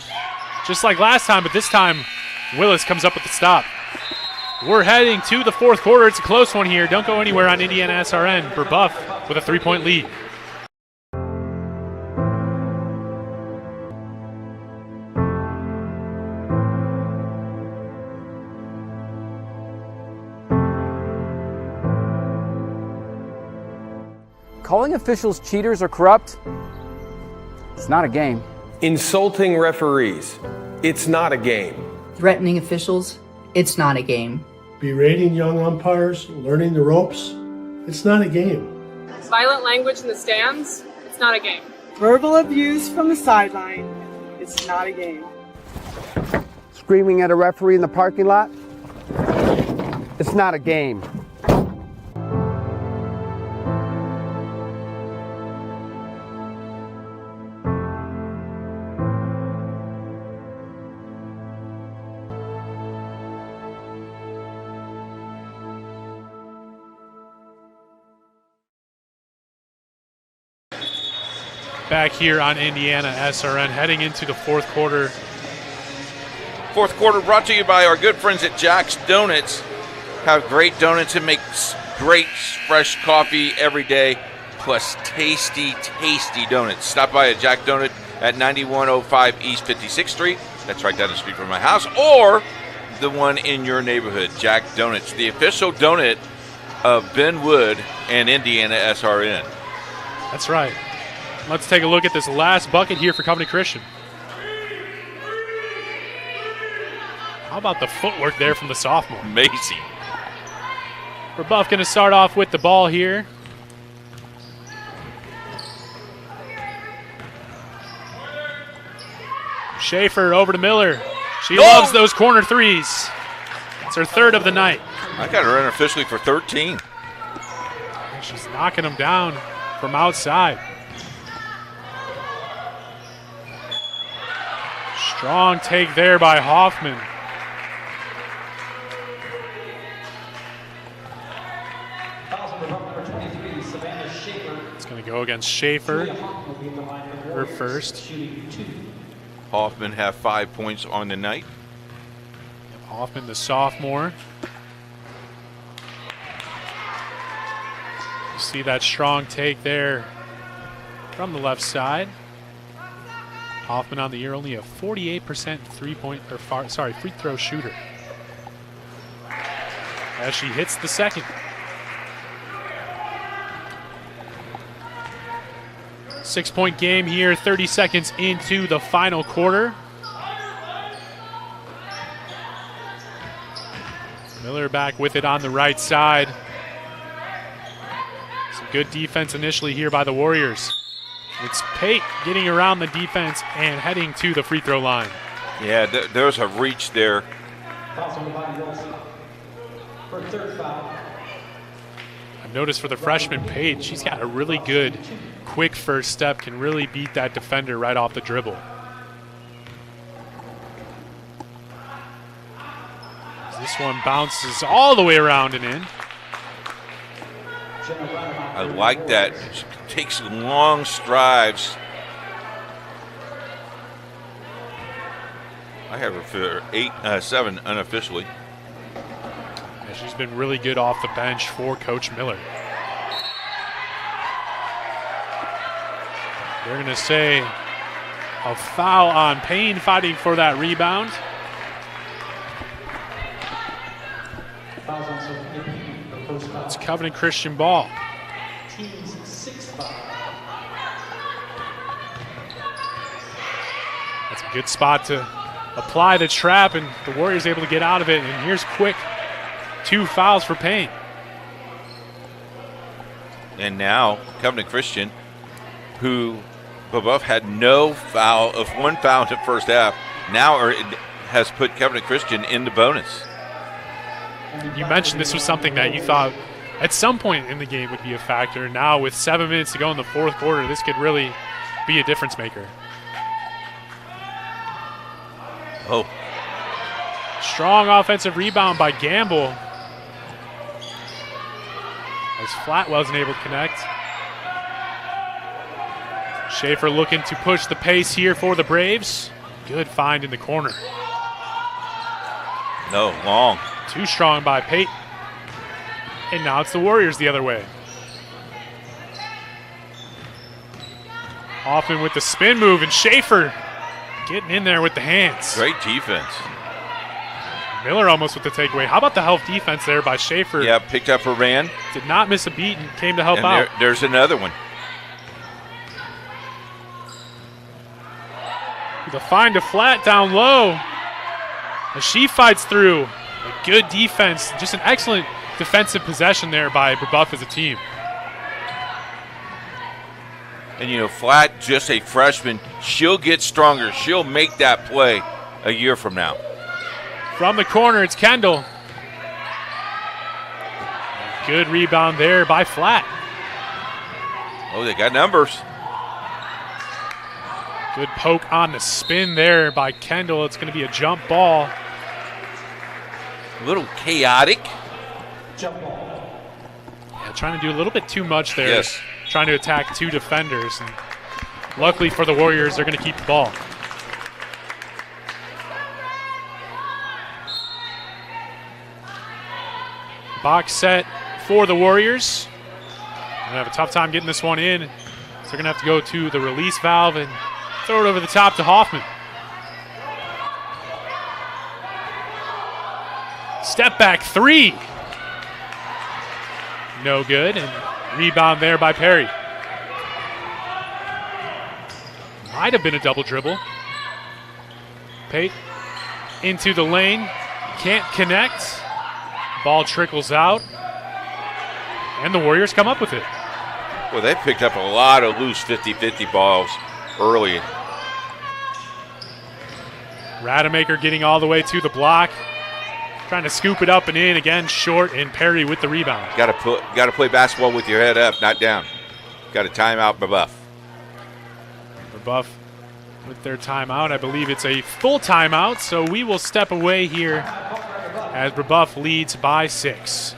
C: just like last time, but this time Willis comes up with the stop. We're heading to the fourth quarter. It's a close one here. Don't go anywhere on IndianaSRN. Brebeuf with a 3-point lead.
T: Calling officials cheaters or corrupt, it's not a game.
U: Insulting referees, it's not a game.
V: Threatening officials, it's not a game.
W: Berating young umpires, learning the ropes, it's not a game.
X: Violent language in the stands, it's not a game.
Y: Verbal abuse from the sideline, it's not a game.
Z: Screaming at a referee in the parking lot, it's not a game.
C: Back here on IndianaSRN, heading into the fourth quarter.
D: Fourth quarter brought to you by our good friends at Jack's Donuts. Have great donuts and make great fresh coffee every day, plus tasty, tasty donuts. Stop by a Jack Donut at 9105 East 56th Street. That's right down the street from my house. Or the one in your neighborhood, Jack Donuts, the official donut of Ben Wood and IndianaSRN.
C: That's right. Let's take a look at this last bucket here for Covenant Christian. How about the footwork there from the sophomore?
D: Amazing.
C: Brebeuf going to start off with the ball here. Schaefer over to Miller. She loves those corner threes. It's her third of the night.
D: I got her in officially for 13.
C: And she's knocking them down from outside. Strong take there by Hoffman. It's going to go against Schaefer. Her first.
D: Hoffman have 5 points on the night.
C: Hoffman, the sophomore. You see that strong take there from the left side. Hoffman on the year only a 48% free throw shooter. As she hits the second. 6-point game here, 30 seconds into the final quarter. Miller back with it on the right side. Some good defense initially here by the Warriors. It's Pate getting around the defense and heading to the free throw line.
D: Yeah, there's a reach there.
O: For third foul.
C: I've noticed for the freshman Pate, she's got a really good quick first step, can really beat that defender right off the dribble. This one bounces all the way around and in.
D: I like that. She takes long strides. I have her for 7 unofficially.
C: Yeah, she's been really good off the bench for Coach Miller. They're going to say a foul on Payne fighting for that rebound. It's Covenant Christian ball.
O: Team's 6th foul.
C: That's a good spot to apply the trap, and the Warriors able to get out of it. And here's quick 2 fouls for Payne.
D: And now Covenant Christian, who Brebeuf had no foul, of 1 foul in the first half, now has put Covenant Christian in the bonus.
C: You mentioned this was something that you thought at some point in the game would be a factor. Now with 7 minutes to go in the fourth quarter, this could really be a difference maker.
D: Oh.
C: Strong offensive rebound by Gamble. As Flat wasn't able to connect. Schaefer looking to push the pace here for the Braves. Good find in the corner.
D: No, long.
C: Too strong by Pate. And now it's the Warriors the other way. Hoffman with the spin move, and Schaefer getting in there with the hands.
D: Great defense.
C: Miller almost with the takeaway. How about the help defense there by Schaefer?
D: Yeah, picked up her man.
C: Did not miss a beat and came to help
D: and
C: out.
D: There's another one.
C: The find to Flat down low. As she fights through. A good defense. Just an excellent defensive possession there by Brebeuf as a team.
D: And, you know, Flat, just a freshman, she'll get stronger. She'll make that play a year from now.
C: From the corner, it's Kendall. Good rebound there by Flat.
D: Oh, they got numbers.
C: Good poke on the spin there by Kendall. It's going to be a jump ball.
D: A little chaotic.
O: Jump ball.
C: Yeah, trying to do a little bit too much there.
D: Yes.
C: Trying to attack 2 defenders. And luckily for the Warriors, they're going to keep the ball. Box set for the Warriors. They're going to have a tough time getting this one in. So they're going to have to go to the release valve and throw it over the top to Hoffman. Step back 3. No good. And rebound there by Perry. Might have been a double dribble. Pate into the lane. Can't connect. Ball trickles out. And the Warriors come up with it.
D: Well, they picked up a lot of loose 50-50 balls early.
C: Rademacher getting all the way to the block. Trying to scoop it up and in. Again, short, and Perry with the rebound.
D: Got to play basketball with your head up, not down. Got to time out Brebeuf.
C: Brebeuf with their timeout. I believe it's a full timeout, so we will step away here as Brebeuf leads by 6.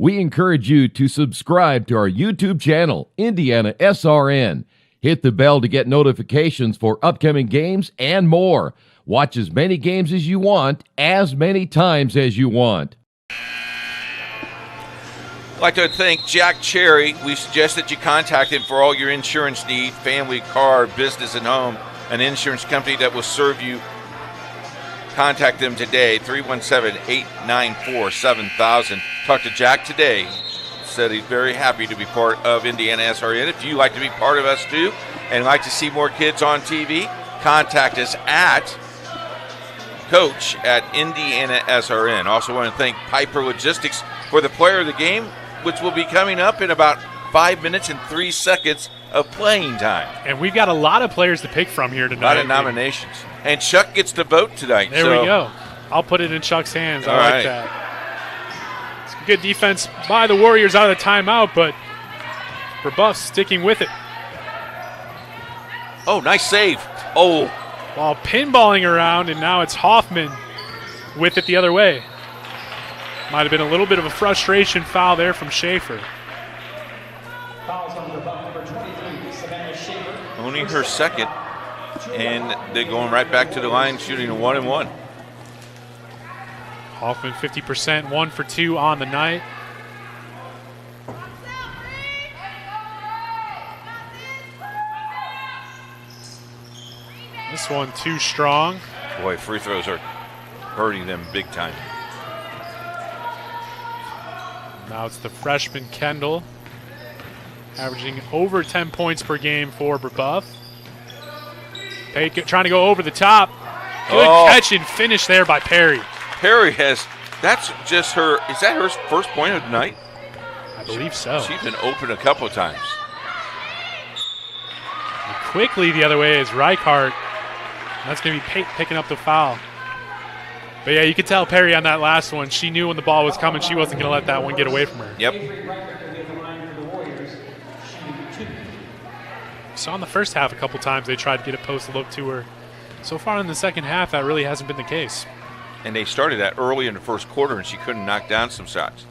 A: We encourage you to subscribe to our YouTube channel, IndianaSRN. Hit the bell to get notifications for upcoming games and more. Watch as many games as you want, as many times as you want.
D: I'd like to thank Jack Cherry. We suggest that you contact him for all your insurance need, family, car, business, and home. An insurance company that will serve you. Contact them today, 317-894-7000. Talk to Jack today. Said he's very happy to be part of IndianaSRN. If you like to be part of us too and like to see more kids on TV, contact us at coach@IndianaSRN. Also want to thank Piper Logistics for the player of the game, which will be coming up in about 5 minutes and 3 seconds of playing time.
C: And we've got a lot of players to pick from here tonight.
D: A lot of nominations. And Chuck gets to vote tonight.
C: There we go. I'll put it in Chuck's hands. I like that. It's good defense by the Warriors out of the timeout, but Brebeuf sticking with it.
D: Oh, nice save. Oh.
C: While pinballing around, and now it's Hoffman with it the other way. Might have been a little bit of a frustration foul there from Schaefer.
D: Only her second, and they're going right back to the line, shooting a 1-and-1.
C: Hoffman 50%, 1 for 2 on the night. This one too strong.
D: Boy, free throws are hurting them big time.
C: Now it's the freshman Kendall, averaging over 10 points per game for Brebeuf. Pate trying to go over the top. Good catch and finish there by Perry.
D: Perry has, that's just her, is that her first point of the night?
C: I believe so.
D: She's been open a couple of times.
C: And quickly the other way is Reichart. That's going to be Pate picking up the foul. But yeah, you could tell Perry on that last one. She knew when the ball was coming, she wasn't going to let that one get away from her.
D: Yep.
C: Saw in the first half a couple times they tried to get a post look to her. So far in the second half, that really hasn't been the case.
D: And they started that early in the first quarter, and she couldn't knock down some shots.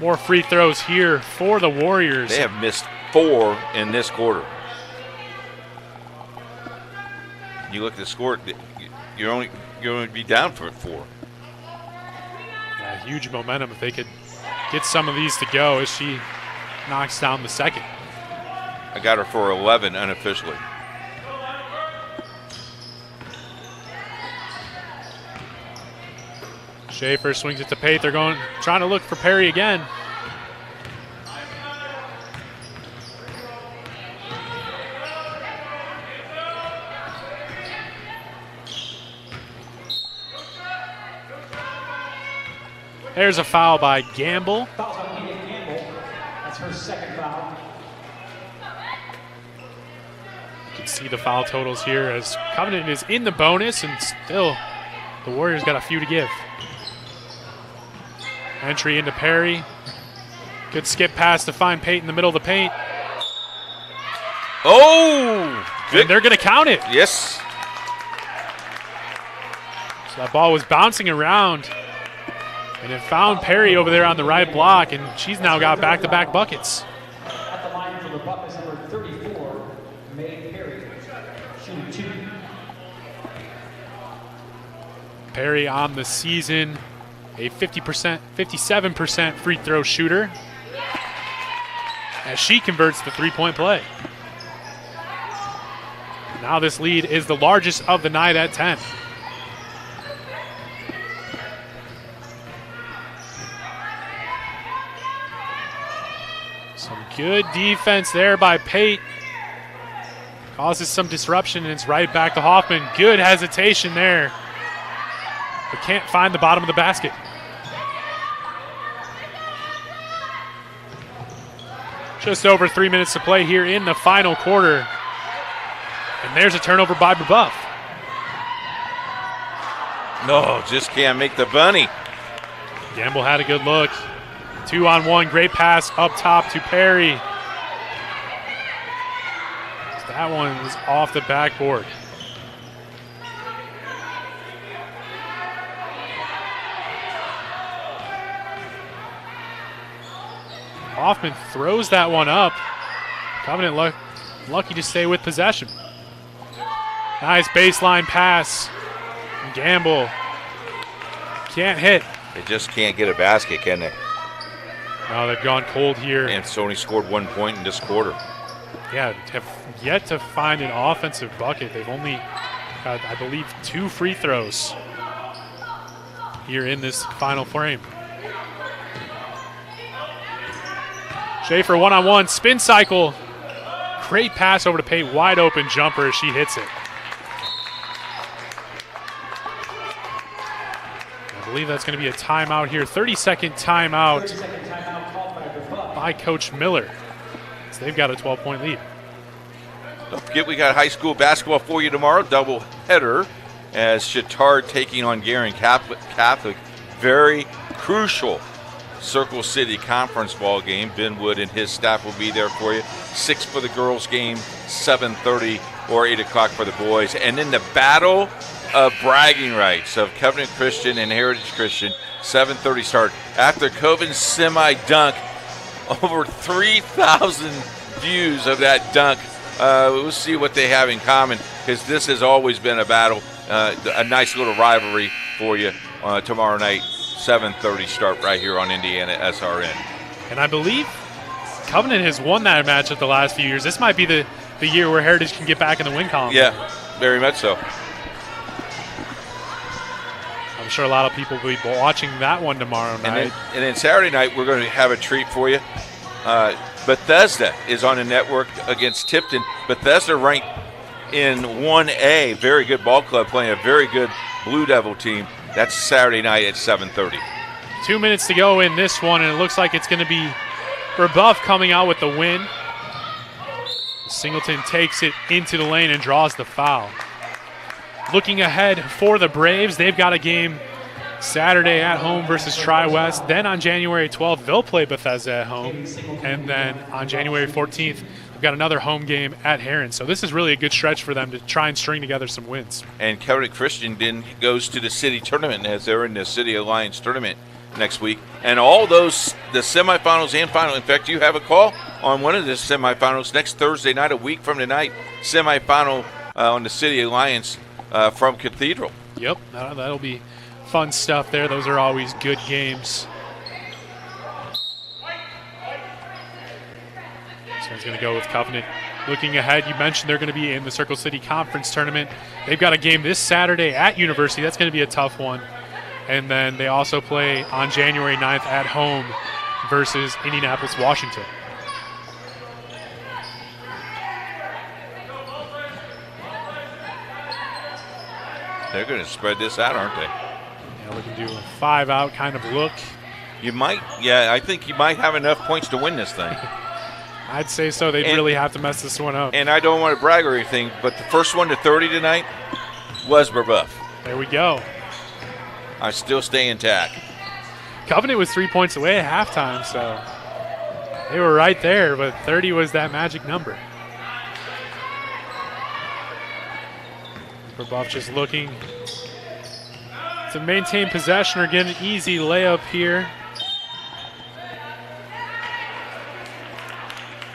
C: More free throws here for the Warriors.
D: They have missed 4 in this quarter. You look at the score, you're only going to be down for 4.
C: Yeah, huge momentum if they could get some of these to go as she knocks down the second.
D: I got her for 11 unofficially.
C: Schaefer swings it to Pate. They're trying to look for Perry again. There's a foul by Gamble.
O: That's her second foul.
C: You can see the foul totals here as Covenant is in the bonus, and still the Warriors got a few to give. Entry into Perry. Good skip pass to find Pate in the middle of the paint.
D: Oh!
C: And they're going to count it.
D: Yes.
C: So that ball was bouncing around, and it found Perry over there on the right block, and she's now got back-to-back buckets.
O: At the line for the Buckets, number 34, May Perry, shooting 2.
C: Perry on the season, a 57% free throw shooter, as she converts the three-point play. Now this lead is the largest of the night at 10. Some good defense there by Pate. Causes some disruption, and it's right back to Hoffman. Good hesitation there, but can't find the bottom of the basket. Just over 3 minutes to play here in the final quarter. And there's a turnover by Brebeuf.
D: No, just can't make the bunny.
C: Gamble had a good look. 2-on-1, great pass up top to Perry. That one was off the backboard. Hoffman throws that one up. Covenant lucky to stay with possession. Nice baseline pass. Gamble can't hit.
D: They just can't get a basket, can they?
C: No, they've gone cold here.
D: And Sony scored 1 point in this quarter.
C: Yeah, have yet to find an offensive bucket. They've only got, I believe, 2 free throws here in this final frame. Schaefer one-on-one, spin cycle. Great pass over to Pate, wide open jumper. She hits it. I believe that's going to be a timeout here. 30-second timeout by Coach Miller. So they've got a 12-point lead.
D: Don't forget, we got high school basketball for you tomorrow. Double header as Chittard taking on Guerin Catholic. Very crucial Circle City Conference ball game. Ben Wood and his staff will be there for you. 6 for the girls game, 7:30 or 8 o'clock for the boys. And then the battle of bragging rights of Covenant Christian and Heritage Christian, 7:30 start. After Covan's semi-dunk, over 3,000 views of that dunk. We'll see what they have in common, because this has always been a battle, a nice little rivalry for you tomorrow night, 7:30 start right here on IndianaSRN.
C: And I believe Covenant has won that match the last few years. This might be the year where Heritage can get back in the win column.
D: Yeah, very much so.
C: I'm sure a lot of people will be watching that one tomorrow night.
D: And then Saturday night, we're going to have a treat for you. Bethesda is on the network against Tipton. Bethesda ranked in 1A. Very good ball club playing a very good Blue Devil team. That's Saturday night at 7:30.
C: 2 minutes to go in this one, and it looks like it's going to be Brebeuf coming out with the win. Singleton takes it into the lane and draws the foul. Looking ahead for the Braves, they've got a game Saturday at home versus Tri-West. Then on January 12th, they'll play Bethesda at home. And then on January 14th, they've got another home game at Heron. So this is really a good stretch for them to try and string together some wins.
D: And Covenant Christian then goes to the city tournament, as they're in the City Alliance tournament next week. And all those, the semifinals and final. In fact, you have a call on one of the semifinals next Thursday night, a week from tonight. Semifinal on the City Alliance from Cathedral.
C: Yep, that'll be fun stuff there. Those are always good games. This one's going to go with Covenant. Looking ahead, you mentioned they're going to be in the Circle City Conference Tournament. They've got a game this Saturday at University. That's going to be a tough one. And then they also play on January 9th at home versus Indianapolis, Washington.
D: They're going to spread this out, aren't they?
C: Yeah, we can do a 5-out kind of look.
D: You might, yeah, I think you might have enough points to win this thing.
C: I'd say so. They'd really have to mess this one up.
D: And I don't want to brag or anything, but the first one to 30 tonight was Brebeuf.
C: There we go.
D: I still stay intact.
C: Covenant was 3 points away at halftime, so they were right there, but 30 was that magic number. Brebeuf just looking to maintain possession or get an easy layup here.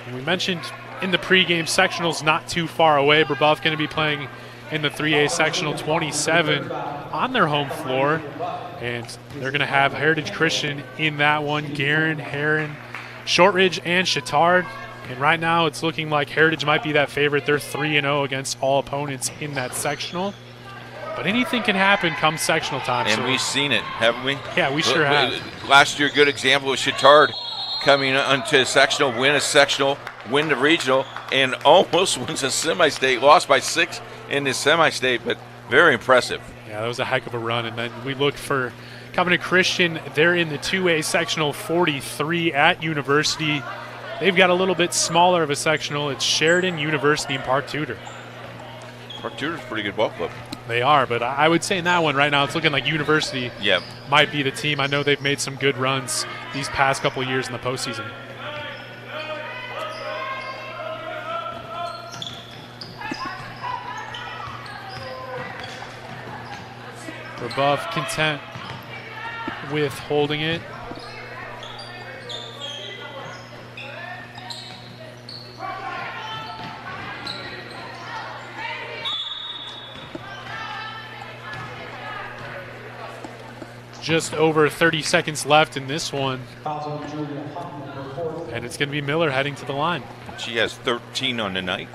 C: And we mentioned in the pregame, sectionals not too far away. Brebeuf going to be playing in the 3A sectional 27 on their home floor. And they're going to have Heritage Christian in that one, Guerin, Heron, Shortridge, and Chittard. And right now it's looking like Heritage might be that favorite. They're 3-0 against all opponents in that sectional. But anything can happen come sectional time.
D: And we've seen it, haven't we?
C: Yeah, we sure have.
D: Last year, good example was Chittard coming onto a sectional, win the regional, and almost wins a semi-state. Lost by 6 in the semi-state, but very impressive.
C: Yeah, that was a heck of a run. And then we look for Covenant Christian. They're in the 2A sectional 43 at University. They've got a little bit smaller of a sectional. It's Sheridan, University, and Park Tudor.
D: Park Tudor's a pretty good ball club.
C: They are, but I would say in that one right now it's looking like University
D: yep.
C: might be the team. I know they've made some good runs these past couple of years in the postseason. Brebeuf content with holding it. just over 30 seconds left in this one. And it's going to be Miller heading to the line.
D: She has 13 on the night.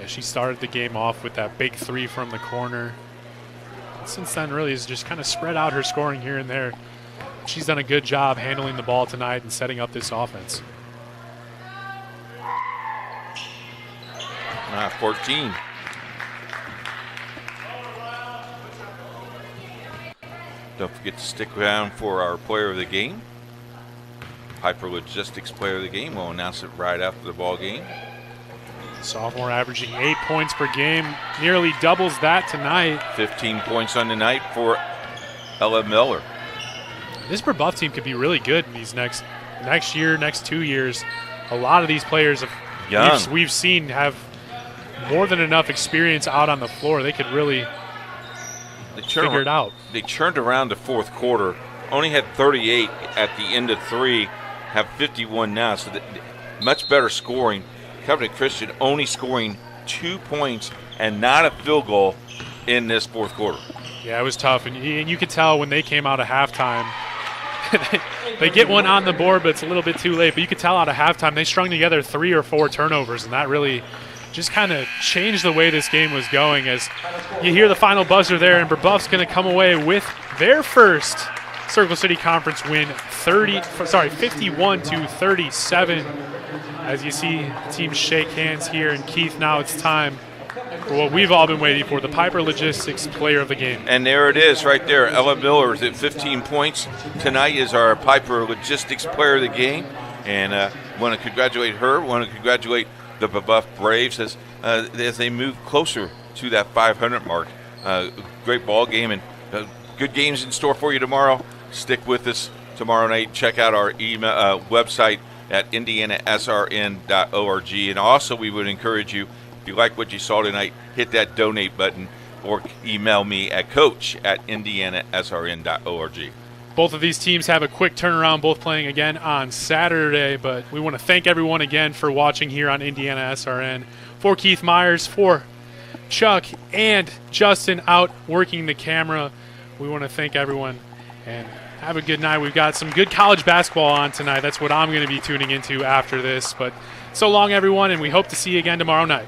C: Yeah, she started the game off with that big three from the corner. Since then, really has just kind of spread out her scoring here and there. She's done a good job handling the ball tonight and setting up this offense.
D: 14. Don't forget to stick around for our player of the game. Piper Logistics player of the game. We'll announce it right after the ball game.
C: Sophomore averaging 8 points per game, nearly doubles that tonight.
D: 15 points on the night for Ella Miller.
C: This Brebeuf team could be really good in these next year, next 2 years. A lot of these players we've seen have more than enough experience out on the floor. They could really figure it out.
D: They turned around the fourth quarter, only had 38 at the end of 3, have 51 now, so much better scoring. Covenant Christian only scoring 2 points and not a field goal in this fourth quarter.
C: Yeah, it was tough, and you could tell when they came out of halftime. They get one on the board, but it's a little bit too late. But you could tell out of halftime they strung together 3 or 4 turnovers, and that really just kind of changed the way this game was going. As you hear the final buzzer there, and Brebeuf's going to come away with their first Circle City Conference win, 51-37. As you see the teams shake hands here, and Keith, now it's time for what we've all been waiting for, the Piper Logistics player of the game.
D: And there it is right there. Ella Miller is at 15 points. Tonight is our Piper Logistics player of the game. And want to congratulate her, want to congratulate the Brebeuf Braves as they move closer to that 500 mark. Great ball game and good games in store for you tomorrow. Stick with us tomorrow night. Check out our website at IndianaSRN.org. And also we would encourage you, if you like what you saw tonight, hit that donate button or email me at coach@IndianaSRN.org.
C: Both of these teams have a quick turnaround, both playing again on Saturday, but we want to thank everyone again for watching here on Indiana SRN. For Keith Myers, for Chuck and Justin out working the camera, we want to thank everyone and have a good night. We've got some good college basketball on tonight. That's what I'm going to be tuning into after this. But so long, everyone, and we hope to see you again tomorrow night.